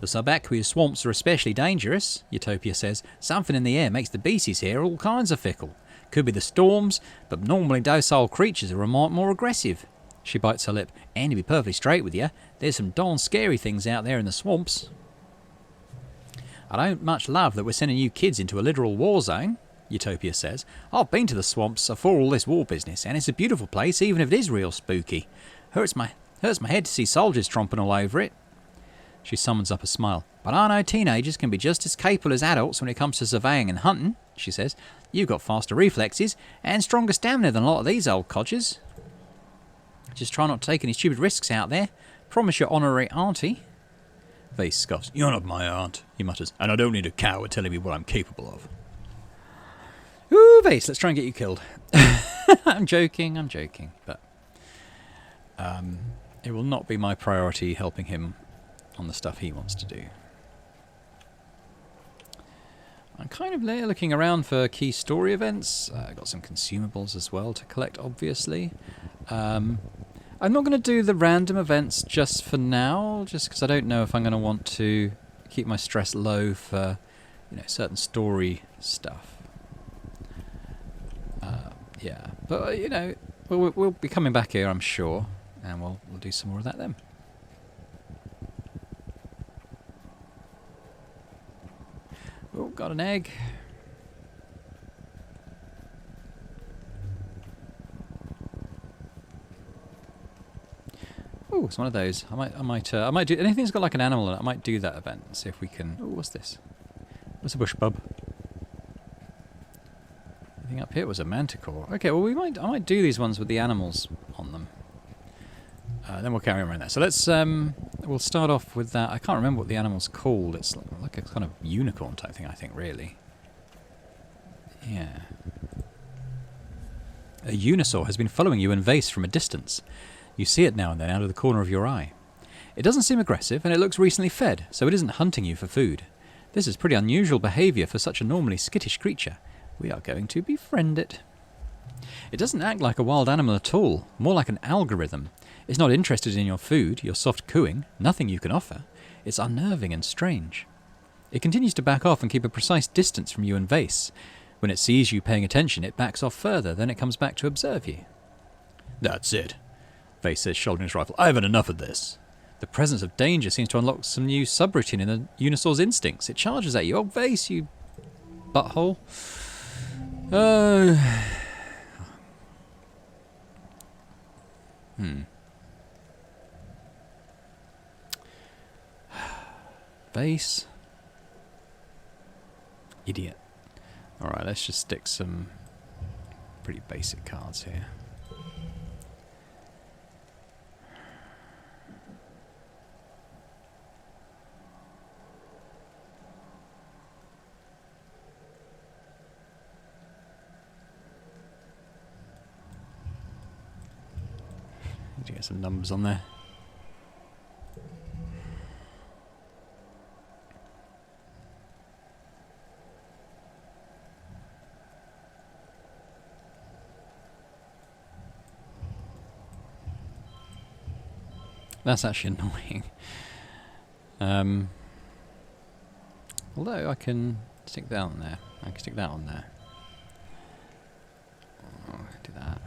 The subaqueous swamps are especially dangerous, Utopia says. Something in the air makes the beasties here all kinds of fickle. Could be the storms, but normally docile creatures are a lot more aggressive. She bites her lip. And to be perfectly straight with you, there's some darn scary things out there in the swamps. I don't much love that we're sending you kids into a literal war zone, Utopia says. I've been to the swamps afore all this war business, and it's a beautiful place, even if it is real spooky. Hurts my head to see soldiers tromping all over it. She summons up a smile. But I know teenagers can be just as capable as adults when it comes to surveying and hunting, she says. You've got faster reflexes and stronger stamina than a lot of these old codgers. Just try not to take any stupid risks out there. Promise your honorary auntie. Vase scoffs. You're not my aunt, he mutters, and I don't need a coward telling me what I'm capable of. Ooh, Vase, let's try and get you killed. I'm joking, but it will not be my priority helping him on the stuff he wants to do. I'm kind of looking around for key story events. I've got some consumables as well to collect, obviously. I'm not going to do the random events just for now, just because I don't know if I'm going to want to keep my stress low for, certain story stuff. Yeah, but we'll be coming back here, I'm sure, and we'll do some more of that then. Oh, got an egg. Oh, it's one of those. I might do anything that's got like an animal in it. I might do that event and see if we can. Oh, what's this? What's a bush bub? Anything up here was a manticore. Okay, well I might do these ones with the animals on them. Then we'll carry on around that. So let's we'll start off with that. I can't remember what the animal's called. It's like a kind of unicorn type thing, I think, really. Yeah. A unisaur has been following you in Vase from a distance. You see it now and then out of the corner of your eye. It doesn't seem aggressive, and it looks recently fed, so it isn't hunting you for food. This is pretty unusual behaviour for such a normally skittish creature. We are going to befriend it. It doesn't act like a wild animal at all, more like an algorithm. It's not interested in your food, your soft cooing, nothing you can offer. It's unnerving and strange. It continues to back off and keep a precise distance from you and Vase. When it sees you paying attention, it backs off further, then it comes back to observe you. That's it, Vase says, shouldering his rifle. I've had enough of this. The presence of danger seems to unlock some new subroutine in the unisaur's instincts. It charges at you. Oh, Vase, you butthole. Vase. Idiot. Alright, let's just stick some pretty basic cards here. Need to get some numbers on there. That's actually annoying. Although I can stick that on there. I can stick that on there. Oh, do that.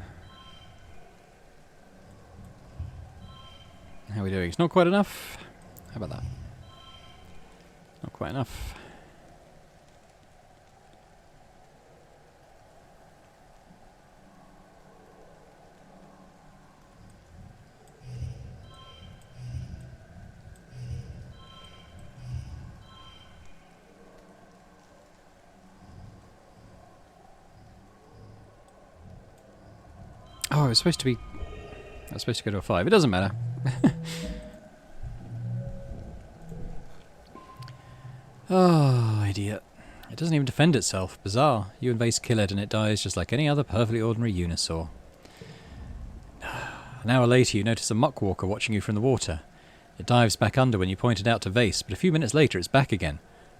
How are we doing? It's not quite enough. How about that? Not quite enough. Oh, it's supposed to be... That's supposed to go to a 5. It doesn't matter. Oh, idiot. It doesn't even defend itself. Bizarre. You and Vase kill it and it dies just like any other perfectly ordinary unisaur. An hour later you notice a muckwalker watching you from the water. It dives back under when you point it out to Vase, but a few minutes later it's back again.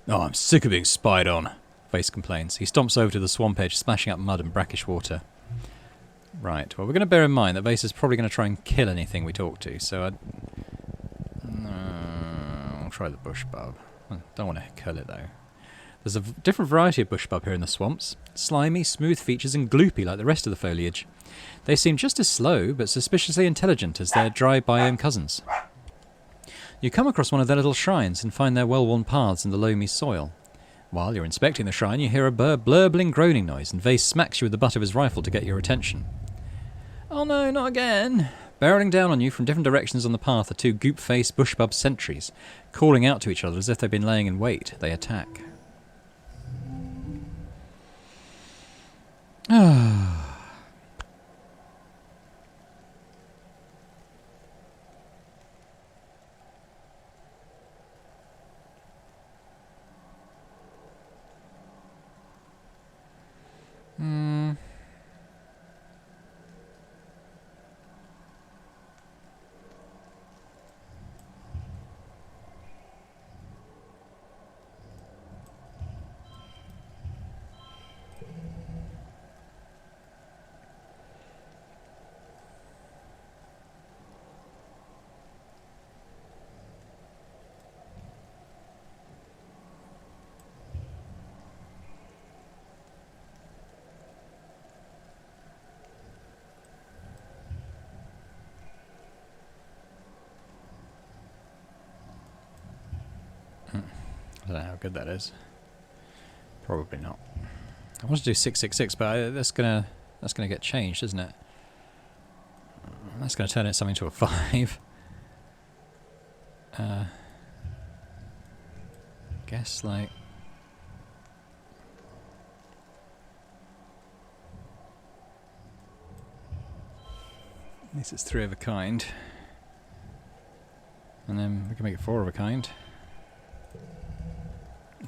Oh, I'm sick of being spied on, Vase complains. He stomps over to the swamp edge, splashing up mud and brackish water. Right, well we're going to bear in mind that Vase is probably going to try and kill anything we talk to, so I'll try the bush bub. I don't want to kill it though. There's a different variety of bush bub here in the swamps. Slimy, smooth features and gloopy like the rest of the foliage. They seem just as slow, but suspiciously intelligent as their dry biome cousins. You come across one of their little shrines and find their well-worn paths in the loamy soil. While you're inspecting the shrine, you hear a blurbling groaning noise, and Vase smacks you with the butt of his rifle to get your attention. Oh no, not again! Barreling down on you from different directions on the path are two goop-faced bushbub sentries. Calling out to each other as if they've been laying in wait, they attack. I don't know how good that is. Probably not. I want to do 666, but that's gonna get changed, isn't it? That's gonna turn it something to a 5. Guess like at least it's 3 of a kind, and then we can make it 4 of a kind.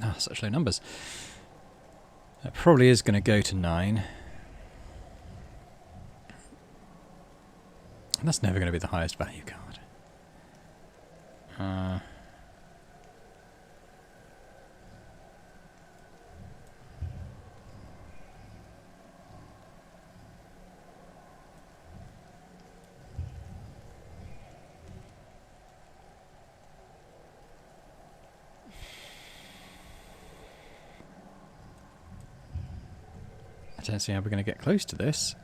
Ah, such low numbers. That probably is going to go to 9. And that's never going to be the highest value card. I don't see how we're going to get close to this.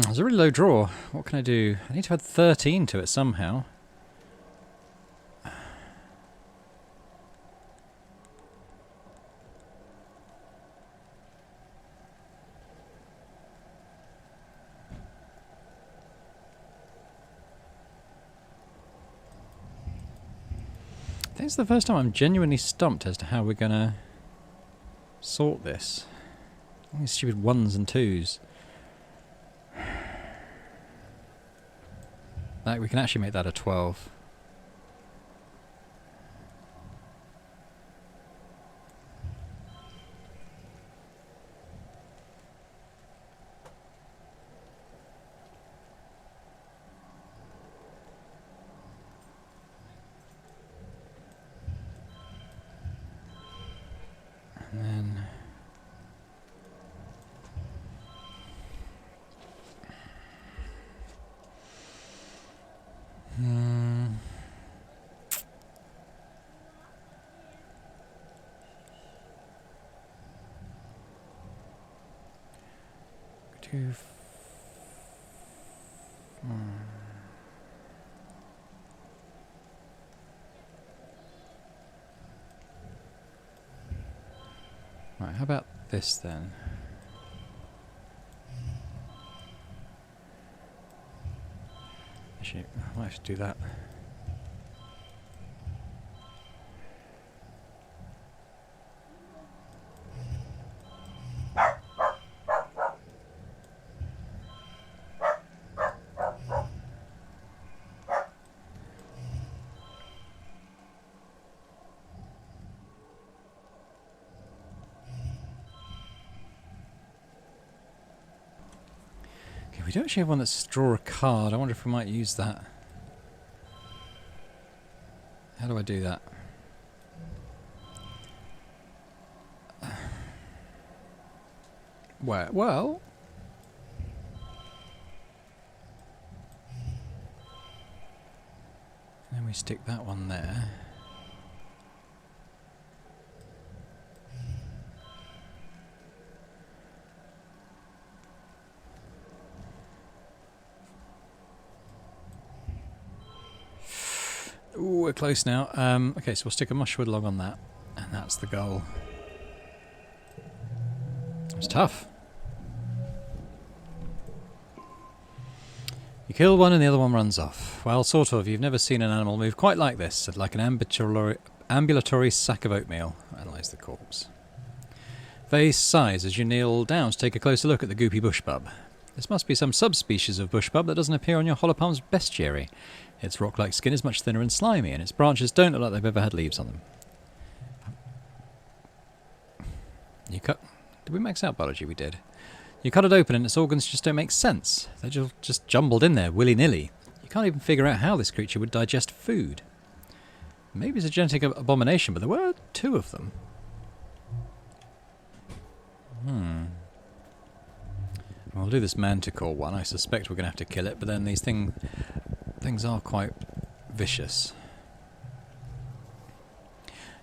It's a really low draw. What can I do? I need to add 13 to it somehow. I think it's the first time I'm genuinely stumped as to how we're going to sort this. All these stupid 1s and 2s. Like, we can actually make that a 12. And then right, how about this then? Actually, I might have to do that. We don't actually have one that's draw a card. I wonder if we might use that. How do I do that? Where? Well... Then we stick that one there. Ooh, we're close now. Okay, so we'll stick a mushwood log on that, and that's the goal. It's tough. You kill one and the other one runs off. Well, sort of. You've never seen an animal move quite like this, like an ambulatory sack of oatmeal. Analyse the corpse. Vase sighs as you kneel down to take a closer look at the goopy bushbub. This must be some subspecies of bushbub that doesn't appear on your holopalm's bestiary. Its rock-like skin is much thinner and slimy, and its branches don't look like they've ever had leaves on them. You cut... Did we max out biology? We did. You cut it open and its organs just don't make sense. They're just jumbled in there, willy-nilly. You can't even figure out how this creature would digest food. Maybe it's a genetic abomination, but there were 2 of them. We'll do this manticore one. I suspect we're going to have to kill it, but then these things are quite vicious.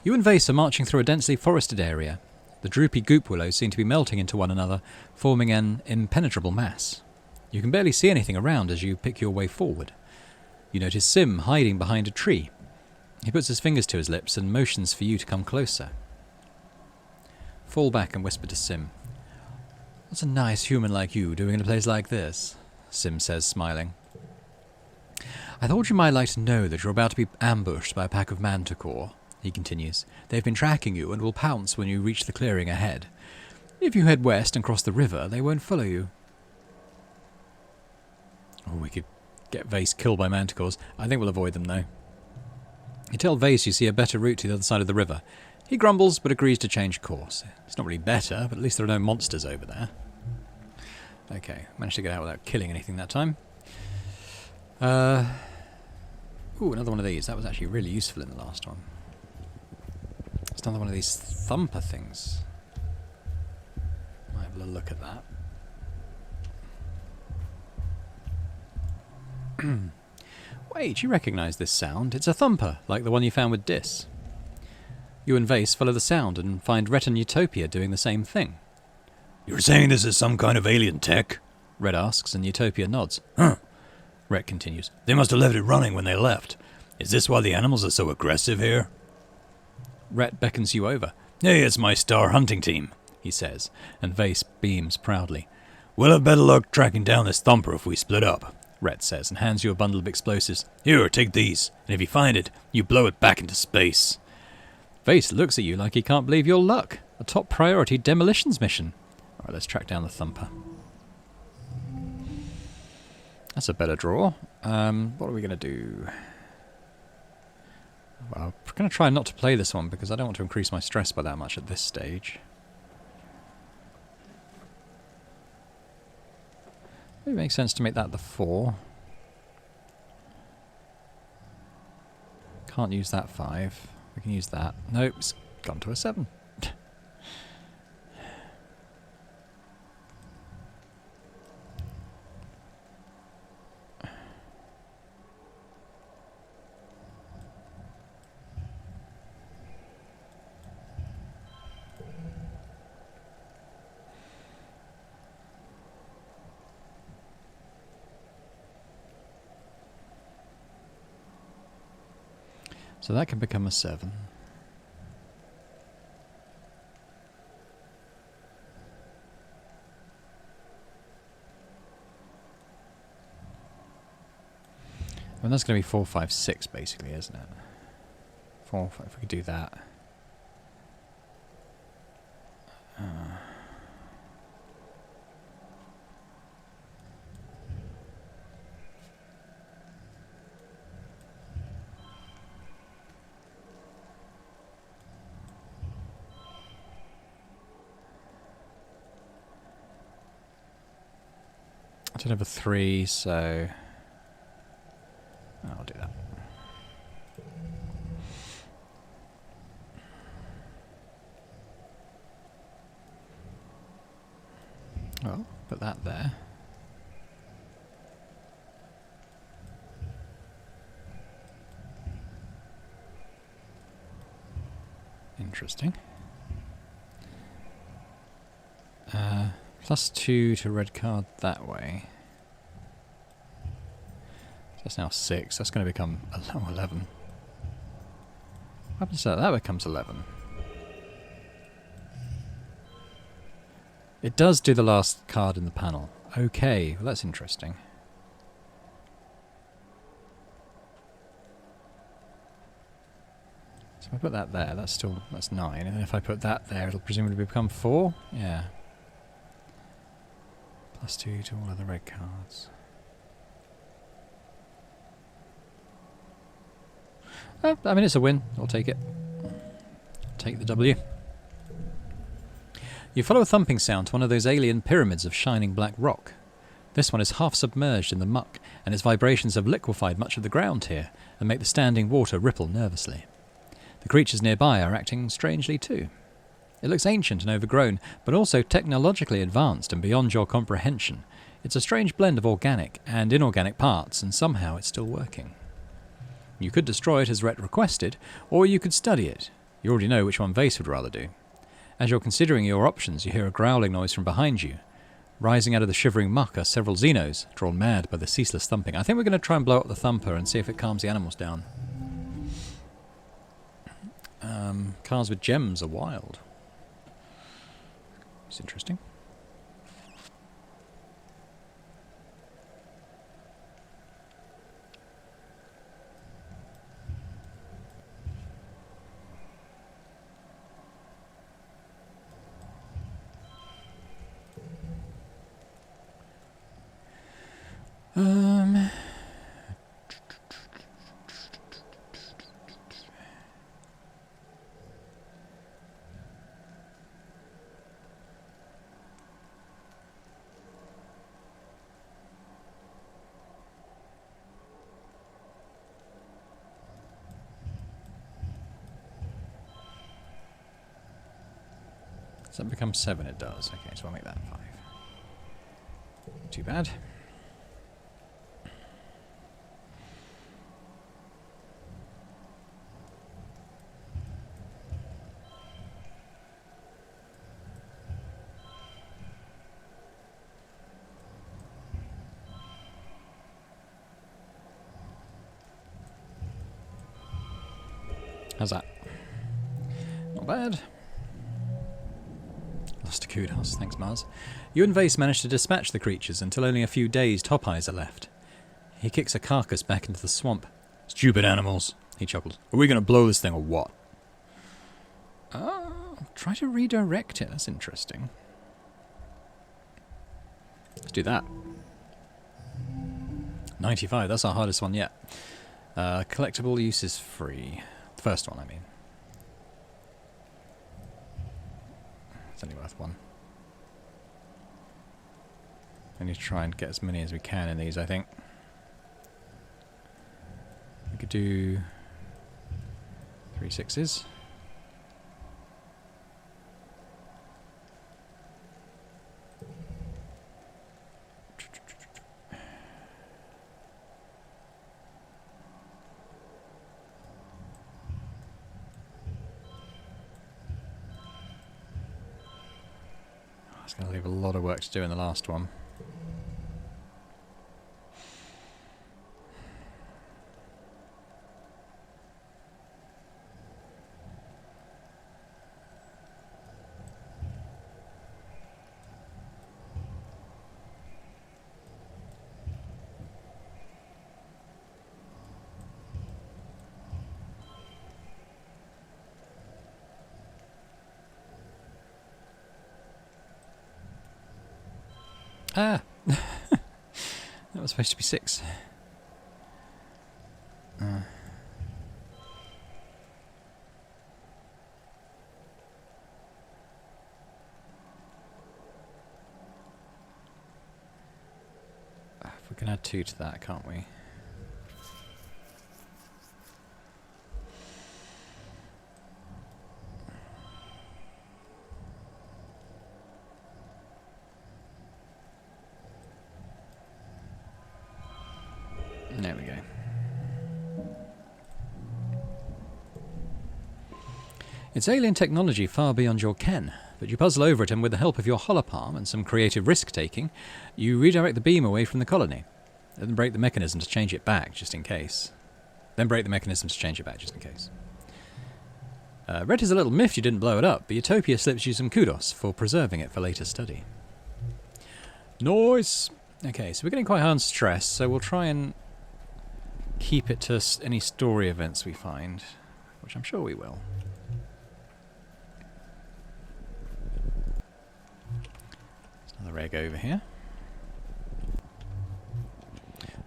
You and Vase are marching through a densely forested area. The droopy goop willows seem to be melting into one another, forming an impenetrable mass. You can barely see anything around as you pick your way forward. You notice Sim hiding behind a tree. He puts his fingers to his lips and motions for you to come closer. Fall back and whisper to Sim. "What's a nice human like you doing in a place like this?" Sim says, smiling. "I thought you might like to know that you're about to be ambushed by a pack of manticore," he continues. "They've been tracking you and will pounce when you reach the clearing ahead. If you head west and cross the river, they won't follow you." Oh, we could get Vase killed by manticores. I think we'll avoid them, though. You tell Vase you see a better route to the other side of the river. He grumbles, but agrees to change course. It's not really better, but at least there are no monsters over there. Okay, managed to get out without killing anything that time. Ooh, another one of these. That was actually really useful in the last one. It's another one of these thumper things. Might have a little look at that. Wait, you recognise this sound? It's a thumper, like the one you found with Dis. You and Vase follow the sound and find Rhett and Utopia doing the same thing. "You're saying this is some kind of alien tech?" Rhett asks, and Utopia nods. "Huh." Rhett continues. "They must have left it running when they left. Is this why the animals are so aggressive here?" Rhett beckons you over. "Hey, it's my star hunting team," he says, and Vase beams proudly. "We'll have better luck tracking down this thumper if we split up," Rhett says, and hands you a bundle of explosives. "Here, take these, and if you find it, you blow it back into space." Vase looks at you like he can't believe your luck. A top priority demolitions mission. Alright, let's track down the thumper. That's a better draw. What are we going to do? Well, I'm going to try not to play this one because I don't want to increase my stress by that much at this stage. Maybe it makes sense to make that the 4. Can't use that 5. We can use that. Nope, it's gone to a 7. So that can become a 7. And that's going to be 4, 5, 6 basically, isn't it? 4, 5, if we could do that. Turn over 3, so I'll do that. Well, put that there. Interesting. +2 to red card that way. So that's now 6. That's going to become 11. What happens to that? That becomes 11. It does do the last card in the panel. Okay, well that's interesting. So if I put that there, that's 9. And then if I put that there, it'll presumably become 4? Yeah. +2 to all of the red cards. I mean, it's a win. I'll take it. Take the W. You follow a thumping sound to one of those alien pyramids of shining black rock. This one is half submerged in the muck, and its vibrations have liquefied much of the ground here and make the standing water ripple nervously. The creatures nearby are acting strangely too. It looks ancient and overgrown, but also technologically advanced and beyond your comprehension. It's a strange blend of organic and inorganic parts, and somehow it's still working. You could destroy it as Rhett requested, or you could study it. You already know which one Vase would rather do. As you're considering your options, you hear a growling noise from behind you. Rising out of the shivering muck are several Xenos, drawn mad by the ceaseless thumping. I think we're going to try and blow up the thumper and see if it calms the animals down. Cars with gems are wild. It's interesting. Does that become 7? It does. Okay, so I'll make that 5. Too bad. How's that? Not bad. Lost a kudos, thanks Mars. You and Vase manage to dispatch the creatures until only a few dazed Top Eyes are left. He kicks a carcass back into the swamp. Stupid animals, he chuckles. Are we going to blow this thing or what? Try to redirect it, that's interesting. Let's do that. 95, that's our hardest one yet. Collectible use is free. The first one, I mean. It's only worth 1. We need to try and get as many as we can in these, I think. We could do 3 6s. It's going to leave a lot of work to do in the last one. Ah! That was supposed to be 6. add 2 to that, can't we? There we go. It's alien technology far beyond your ken, but you puzzle over it, and with the help of your holopalm and some creative risk-taking, you redirect the beam away from the colony. Then break the mechanism to change it back, just in case. Red is a little miffed you didn't blow it up, but Utopia slips you some kudos for preserving it for later study. Nice! Okay, so we're getting quite high on stress, so we'll try and keep it to any story events we find, which I'm sure we will. Another egg over here.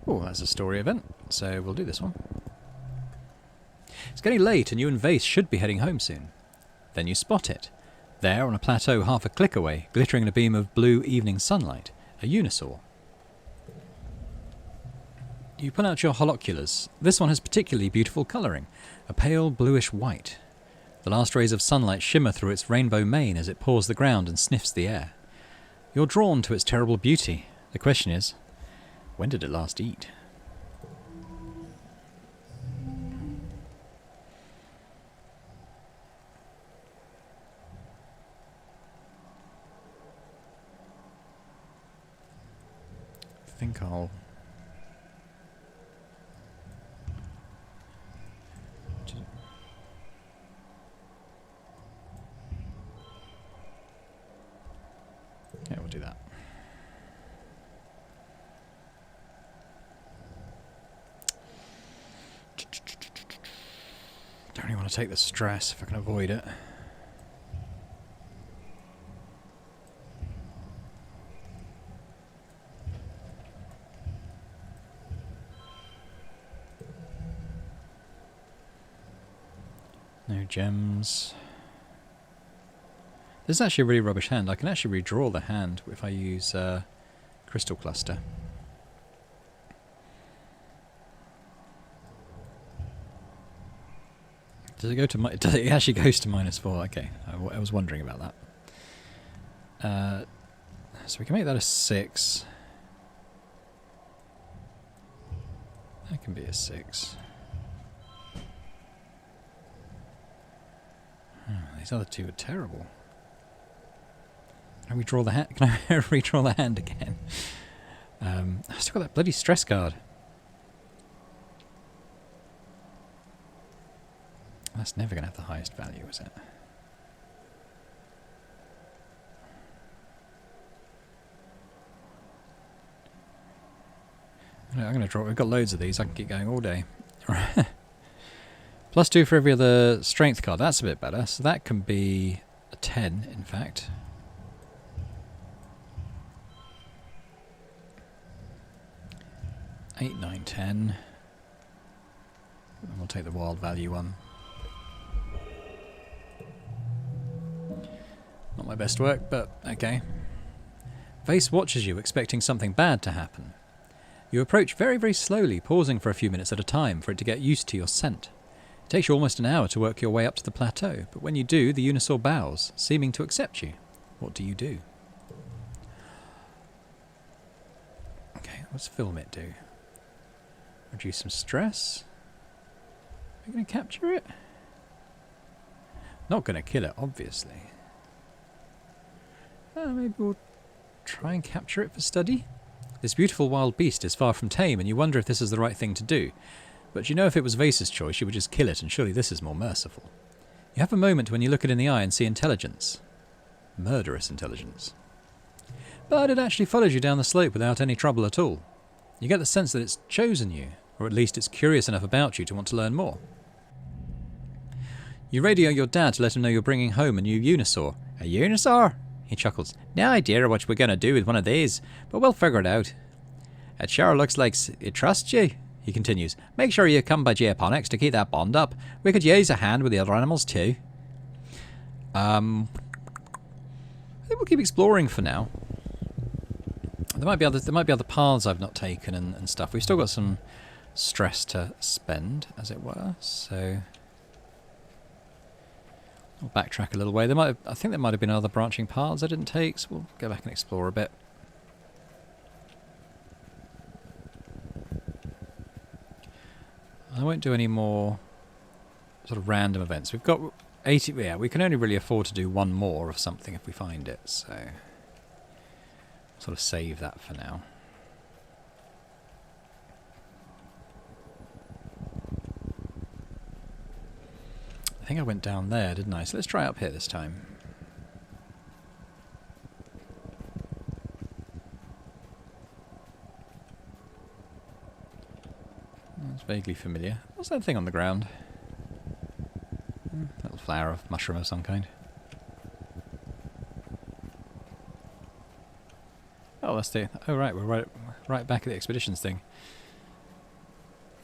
Oh, that's a story event, so we'll do this one. It's getting late and you and Vase should be heading home soon. Then you spot it. There, on a plateau half a click away, glittering in a beam of blue evening sunlight, a unisaur. You pull out your holoculars. This one has particularly beautiful colouring, a pale bluish white. The last rays of sunlight shimmer through its rainbow mane as it paws the ground and sniffs the air. You're drawn to its terrible beauty. The question is, when did it last eat? I think I'll... Yeah, we'll do that. Don't really want to take the stress if I can avoid it. No gems. This is actually a really rubbish hand. I can actually redraw the hand if I use Crystal Cluster. Does it go to it actually goes to -4? Okay, I was wondering about that. So we can make that a 6. That can be a 6. These other two are terrible. Can I redraw the hand? Can I redraw the hand again? I've still got that bloody stress card. That's never going to have the highest value, is it? I'm going to draw. We've got loads of these. I can keep going all day. +2 for every other strength card. That's a bit better. So that can be a 10, in fact. Eight, 9, 10. And we'll take the wild value one. Not my best work, but okay. Vase watches you, expecting something bad to happen. You approach very, very slowly, pausing for a few minutes at a time for it to get used to your scent. It takes you almost an hour to work your way up to the plateau, but when you do, the Unisaur bows, seeming to accept you. What do you do? Okay, what's film it do? Reduce some stress? Are we going to capture it? Not going to kill it, obviously. Maybe we'll try and capture it for study? This beautiful wild beast is far from tame, and you wonder if this is the right thing to do. But you know if it was Vase's choice, you would just kill it, and surely this is more merciful. You have a moment when you look it in the eye and see intelligence. Murderous intelligence. But it actually follows you down the slope without any trouble at all. You get the sense that it's chosen you, or at least it's curious enough about you to want to learn more. You radio your dad to let him know you're bringing home a new Unisaur. A Unisaur? He chuckles. No idea what we're going to do with one of these, but we'll figure it out. It sure looks like it trusts you, he continues. Make sure you come by Geoponics to keep that bond up. We could use a hand with the other animals too. I think we'll keep exploring for now. There might be other paths I've not taken and stuff. We've still got some stress to spend, as it were. So I'll backtrack a little way. I think there might have been other branching paths I didn't take, so we'll go back and explore a bit. I won't do any more sort of random events. We've got 80. Yeah, we can only really afford to do one more of something if we find it. So sort of save that for now. I think I went down there, didn't I? So let's try up here this time. That's vaguely familiar. What's that thing on the ground? Little flower of mushroom of some kind. Oh, that's the... Oh, right, we're right back at the expeditions thing.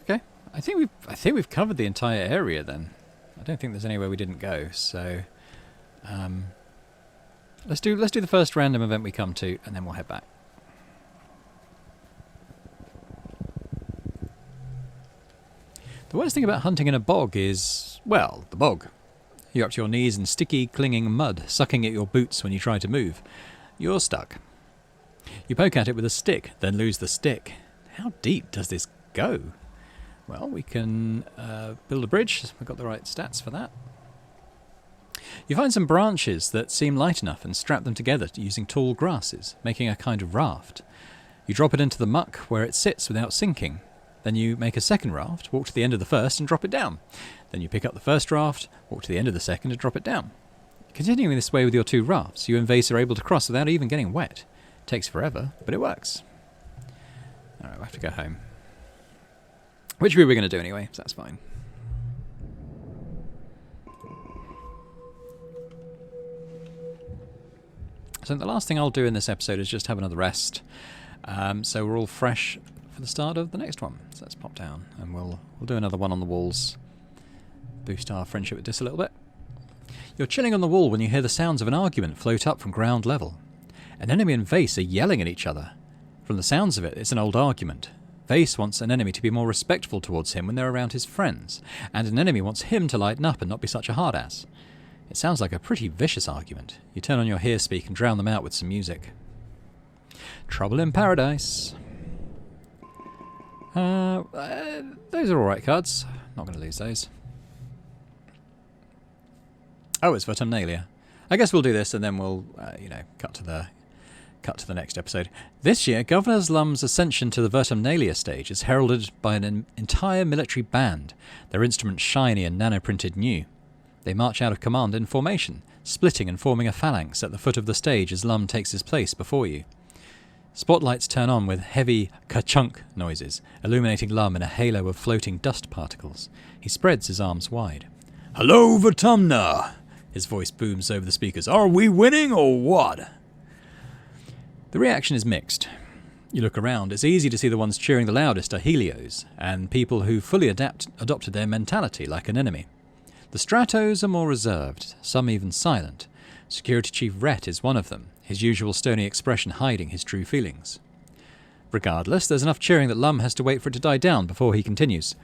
Okay, I think we've covered the entire area then. I don't think there's anywhere we didn't go. So, let's do the first random event we come to, and then we'll head back. The worst thing about hunting in a bog is, well, the bog. You're up to your knees in sticky, clinging mud, sucking at your boots when you try to move. You're stuck. You poke at it with a stick, then lose the stick. How deep does this go? Well, we can build a bridge. We've got the right stats for that. You find some branches that seem light enough and strap them together using tall grasses, making a kind of raft. You drop it into the muck where it sits without sinking. Then you make a second raft, walk to the end of the first and drop it down. Then you pick up the first raft, walk to the end of the second and drop it down. Continuing this way with your two rafts, you and Vase are able to cross without even getting wet. It takes forever, but it works. Alright, we'll have to go home. Which we were going to do anyway, so that's fine. So the last thing I'll do in this episode is just have another rest. So we're all fresh for the start of the next one. So let's pop down and we'll do another one on the walls. Boost our friendship with this a little bit. You're chilling on the wall when you hear the sounds of an argument float up from ground level. An enemy and Vase are yelling at each other. From the sounds of it, it's an old argument. Vase wants an enemy to be more respectful towards him when they're around his friends, and an enemy wants him to lighten up and not be such a hard ass. It sounds like a pretty vicious argument. You turn on your hear speak and drown them out with some music. Trouble in Paradise. Those are alright cards. Not going to lose those. Oh, it's Vertumnalia. I guess we'll do this and then we'll, cut to the next episode. This year, Governor Lum's ascension to the Vertumnalia stage is heralded by an entire military band, their instruments shiny and nanoprinted new. They march out of command in formation, splitting and forming a phalanx at the foot of the stage as Lum takes his place before you. Spotlights turn on with heavy ka-chunk noises, illuminating Lum in a halo of floating dust particles. He spreads his arms wide. Hello, Vertumna! His voice booms over the speakers. Are we winning or what? The reaction is mixed. You look around, it's easy to see the ones cheering the loudest are Helios, and people who fully adopted their mentality like an enemy. The Stratos are more reserved, some even silent. Security Chief Rhett is one of them, his usual stony expression hiding his true feelings. Regardless, there's enough cheering that Lum has to wait for it to die down before he continues.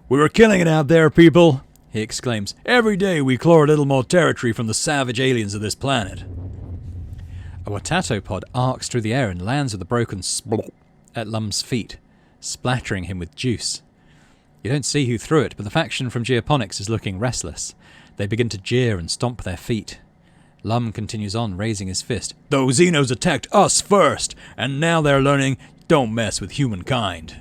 We were killing it out there, people, he exclaims. Every day we claw a little more territory from the savage aliens of this planet. A Watato pod arcs through the air and lands with a broken splop at Lum's feet, splattering him with juice. You don't see who threw it, but the faction from Geoponics is looking restless. They begin to jeer and stomp their feet. Lum continues on, raising his fist. Those Xenos attacked us first, and now they're learning, don't mess with humankind.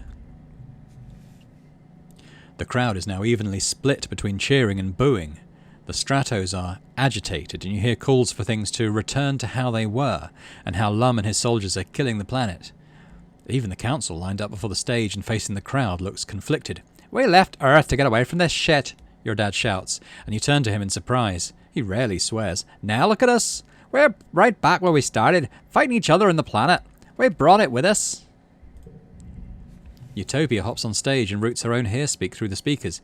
The crowd is now evenly split between cheering and booing. The Stratos are agitated, and you hear calls for things to return to how they were, and how Lum and his soldiers are killing the planet. Even the council, lined up before the stage and facing the crowd, looks conflicted. We left Earth to get away from this shit, your dad shouts, and you turn to him in surprise. He rarely swears. Now look at us. We're right back where we started, fighting each other and the planet. We brought it with us. Utopia hops on stage and routes her own hearspeak through the speakers.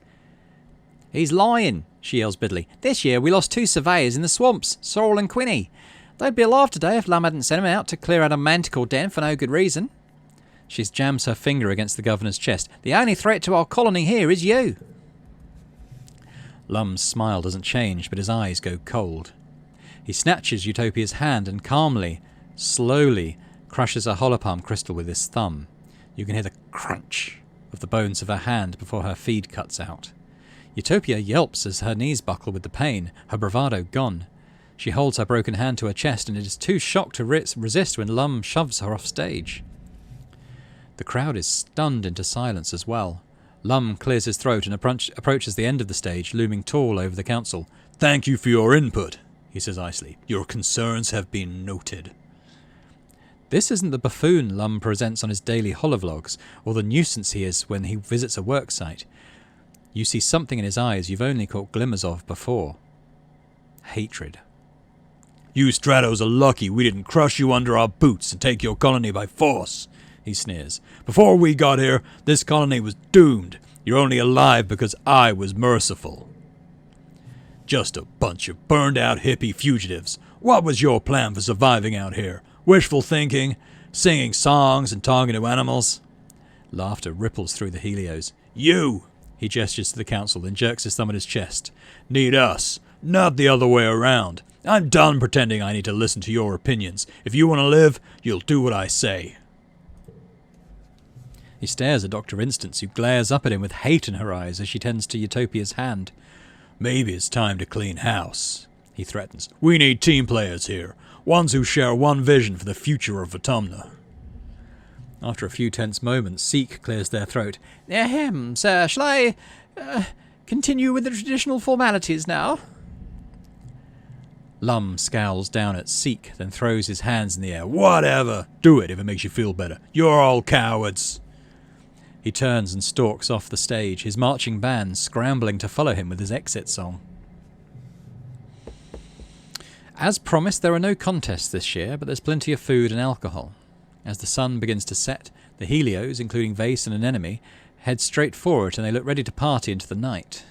He's lying, she yells bitterly. This year we lost 2 surveyors in the swamps, Sorrel and Quinny. They'd be alive today if Lum hadn't sent him out to clear out a manticore den for no good reason. She jams her finger against the governor's chest. The only threat to our colony here is you. Lum's smile doesn't change, but his eyes go cold. He snatches Utopia's hand and calmly, slowly, crushes a holopalm crystal with his thumb. You can hear the crunch of the bones of her hand before her feed cuts out. Utopia yelps as her knees buckle with the pain, her bravado gone. She holds her broken hand to her chest and is too shocked to resist when Lum shoves her off stage. The crowd is stunned into silence as well. Lum clears his throat and approaches the end of the stage, looming tall over the council. Thank you for your input, he says icily. Your concerns have been noted. This isn't the buffoon Lum presents on his daily holovlogs, or the nuisance he is when he visits a work site. You see something in his eyes you've only caught glimmers of before. Hatred. You Stratos are lucky we didn't crush you under our boots and take your colony by force, he sneers. Before we got here, this colony was doomed. You're only alive because I was merciful. Just a bunch of burned-out hippie fugitives. What was your plan for surviving out here? Wishful thinking? Singing songs and talking to animals? Laughter ripples through the helios. You, he gestures to the council, then jerks his thumb at his chest. Need us, not the other way around. I'm done pretending I need to listen to your opinions. If you want to live, you'll do what I say. He stares at Dr. Instance, who glares up at him with hate in her eyes as she tends to Utopia's hand. Maybe it's time to clean house, he threatens. We need team players here, ones who share one vision for the future of Autumna. After a few tense moments, Seek clears their throat. Ahem, sir, shall I continue with the traditional formalities now? Lum scowls down at Seek, then throws his hands in the air. Whatever. Do it if it makes you feel better. You're all cowards. He turns and stalks off the stage, his marching band scrambling to follow him with his exit song. As promised, there are no contests this year, but there's plenty of food and alcohol. As the sun begins to set, the Helios, including Vase and an enemy, head straight for it and they look ready to party into the night.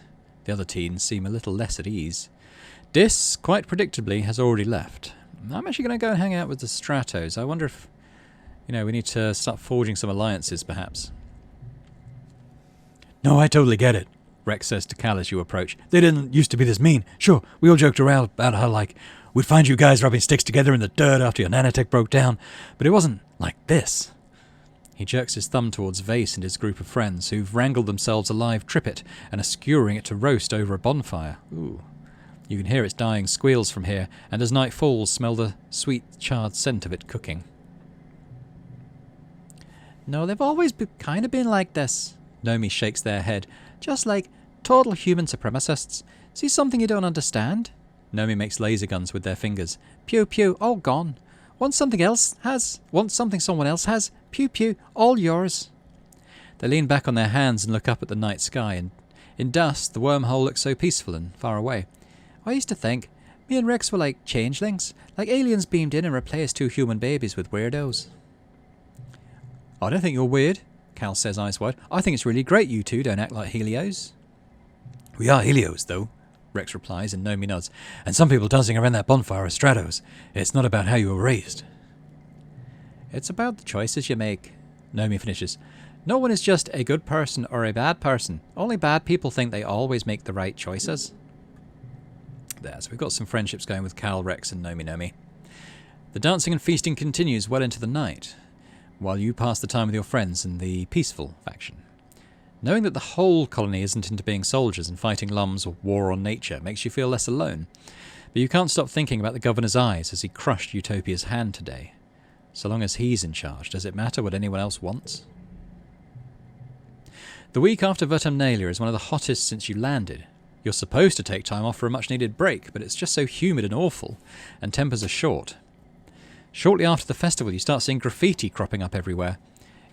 The other teens seem a little less at ease. Dis, quite predictably, has already left. I'm actually going to go and hang out with the Stratos. I wonder if, we need to start forging some alliances, perhaps. No, I totally get it, Rex says to Cal as you approach. They didn't used to be this mean. Sure, we all joked around about how, we'd find you guys rubbing sticks together in the dirt after your nanotech broke down, but it wasn't like this. He jerks his thumb towards Vase and his group of friends, who've wrangled themselves a live trippet and are skewering it to roast over a bonfire. Ooh. You can hear its dying squeals from here, and as night falls, smell the sweet, charred scent of it cooking. No, they've always kind of been like this. Nomi shakes their head. Just like total human supremacists. See something you don't understand? Nomi makes laser guns with their fingers. Pew pew, all gone. Want something someone else has? Pew pew, all yours. They lean back on their hands and look up at the night sky, and in dust, the wormhole looks so peaceful and far away. I used to think me and Rex were like changelings, like aliens beamed in and replaced two human babies with weirdos. I don't think you're weird, Cal says eyes wide. I think it's really great you two don't act like Helios. We are Helios, though, Rex replies, and Nomi nods. And some people dancing around that bonfire are Stratos. It's not about how you were raised. It's about the choices you make, Nomi finishes. No one is just a good person or a bad person. Only bad people think they always make the right choices. There, so we've got some friendships going with Cal, Rex, and Nomi. The dancing and feasting continues well into the night, while you pass the time with your friends in the peaceful faction. Knowing that the whole colony isn't into being soldiers and fighting Lum's war on nature makes you feel less alone, but you can't stop thinking about the governor's eyes as he crushed Utopia's hand today. So long as he's in charge, does it matter what anyone else wants? The week after Vertumnalia is one of the hottest since you landed. You're supposed to take time off for a much-needed break, but it's just so humid and awful, and tempers are short. Shortly after the festival, you start seeing graffiti cropping up everywhere.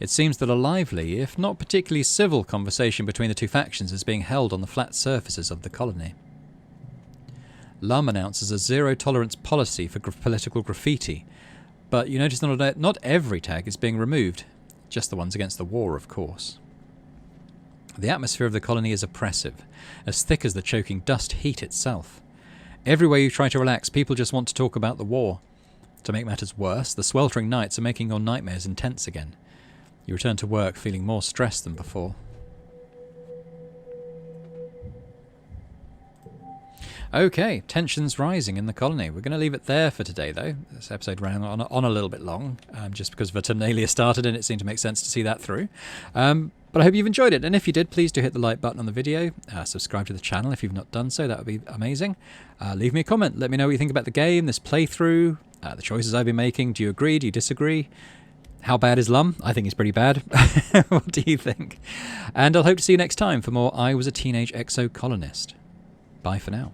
It seems that a lively, if not particularly civil, conversation between the two factions is being held on the flat surfaces of the colony. Lum announces a zero-tolerance policy for political graffiti, but you notice not every tag is being removed, just the ones against the war, of course. The atmosphere of the colony is oppressive, as thick as the choking dust heat itself. Everywhere you try to relax, people just want to talk about the war. To make matters worse, the sweltering nights are making your nightmares intense again. You return to work feeling more stressed than before. Okay, tensions rising in the colony. We're going to leave it there for today, though. This episode ran on a little bit long, just because Vertumnalia started and it seemed to make sense to see that through. But I hope you've enjoyed it, and if you did, please do hit the like button on the video. Subscribe to the channel if you've not done so. That would be amazing. Leave me a comment. Let me know what you think about the game, this playthrough, the choices I've been making. Do you agree? Do you disagree? How bad is Lum? I think he's pretty bad. What do you think? And I'll hope to see you next time for more I Was a Teenage Exocolonist. Bye for now.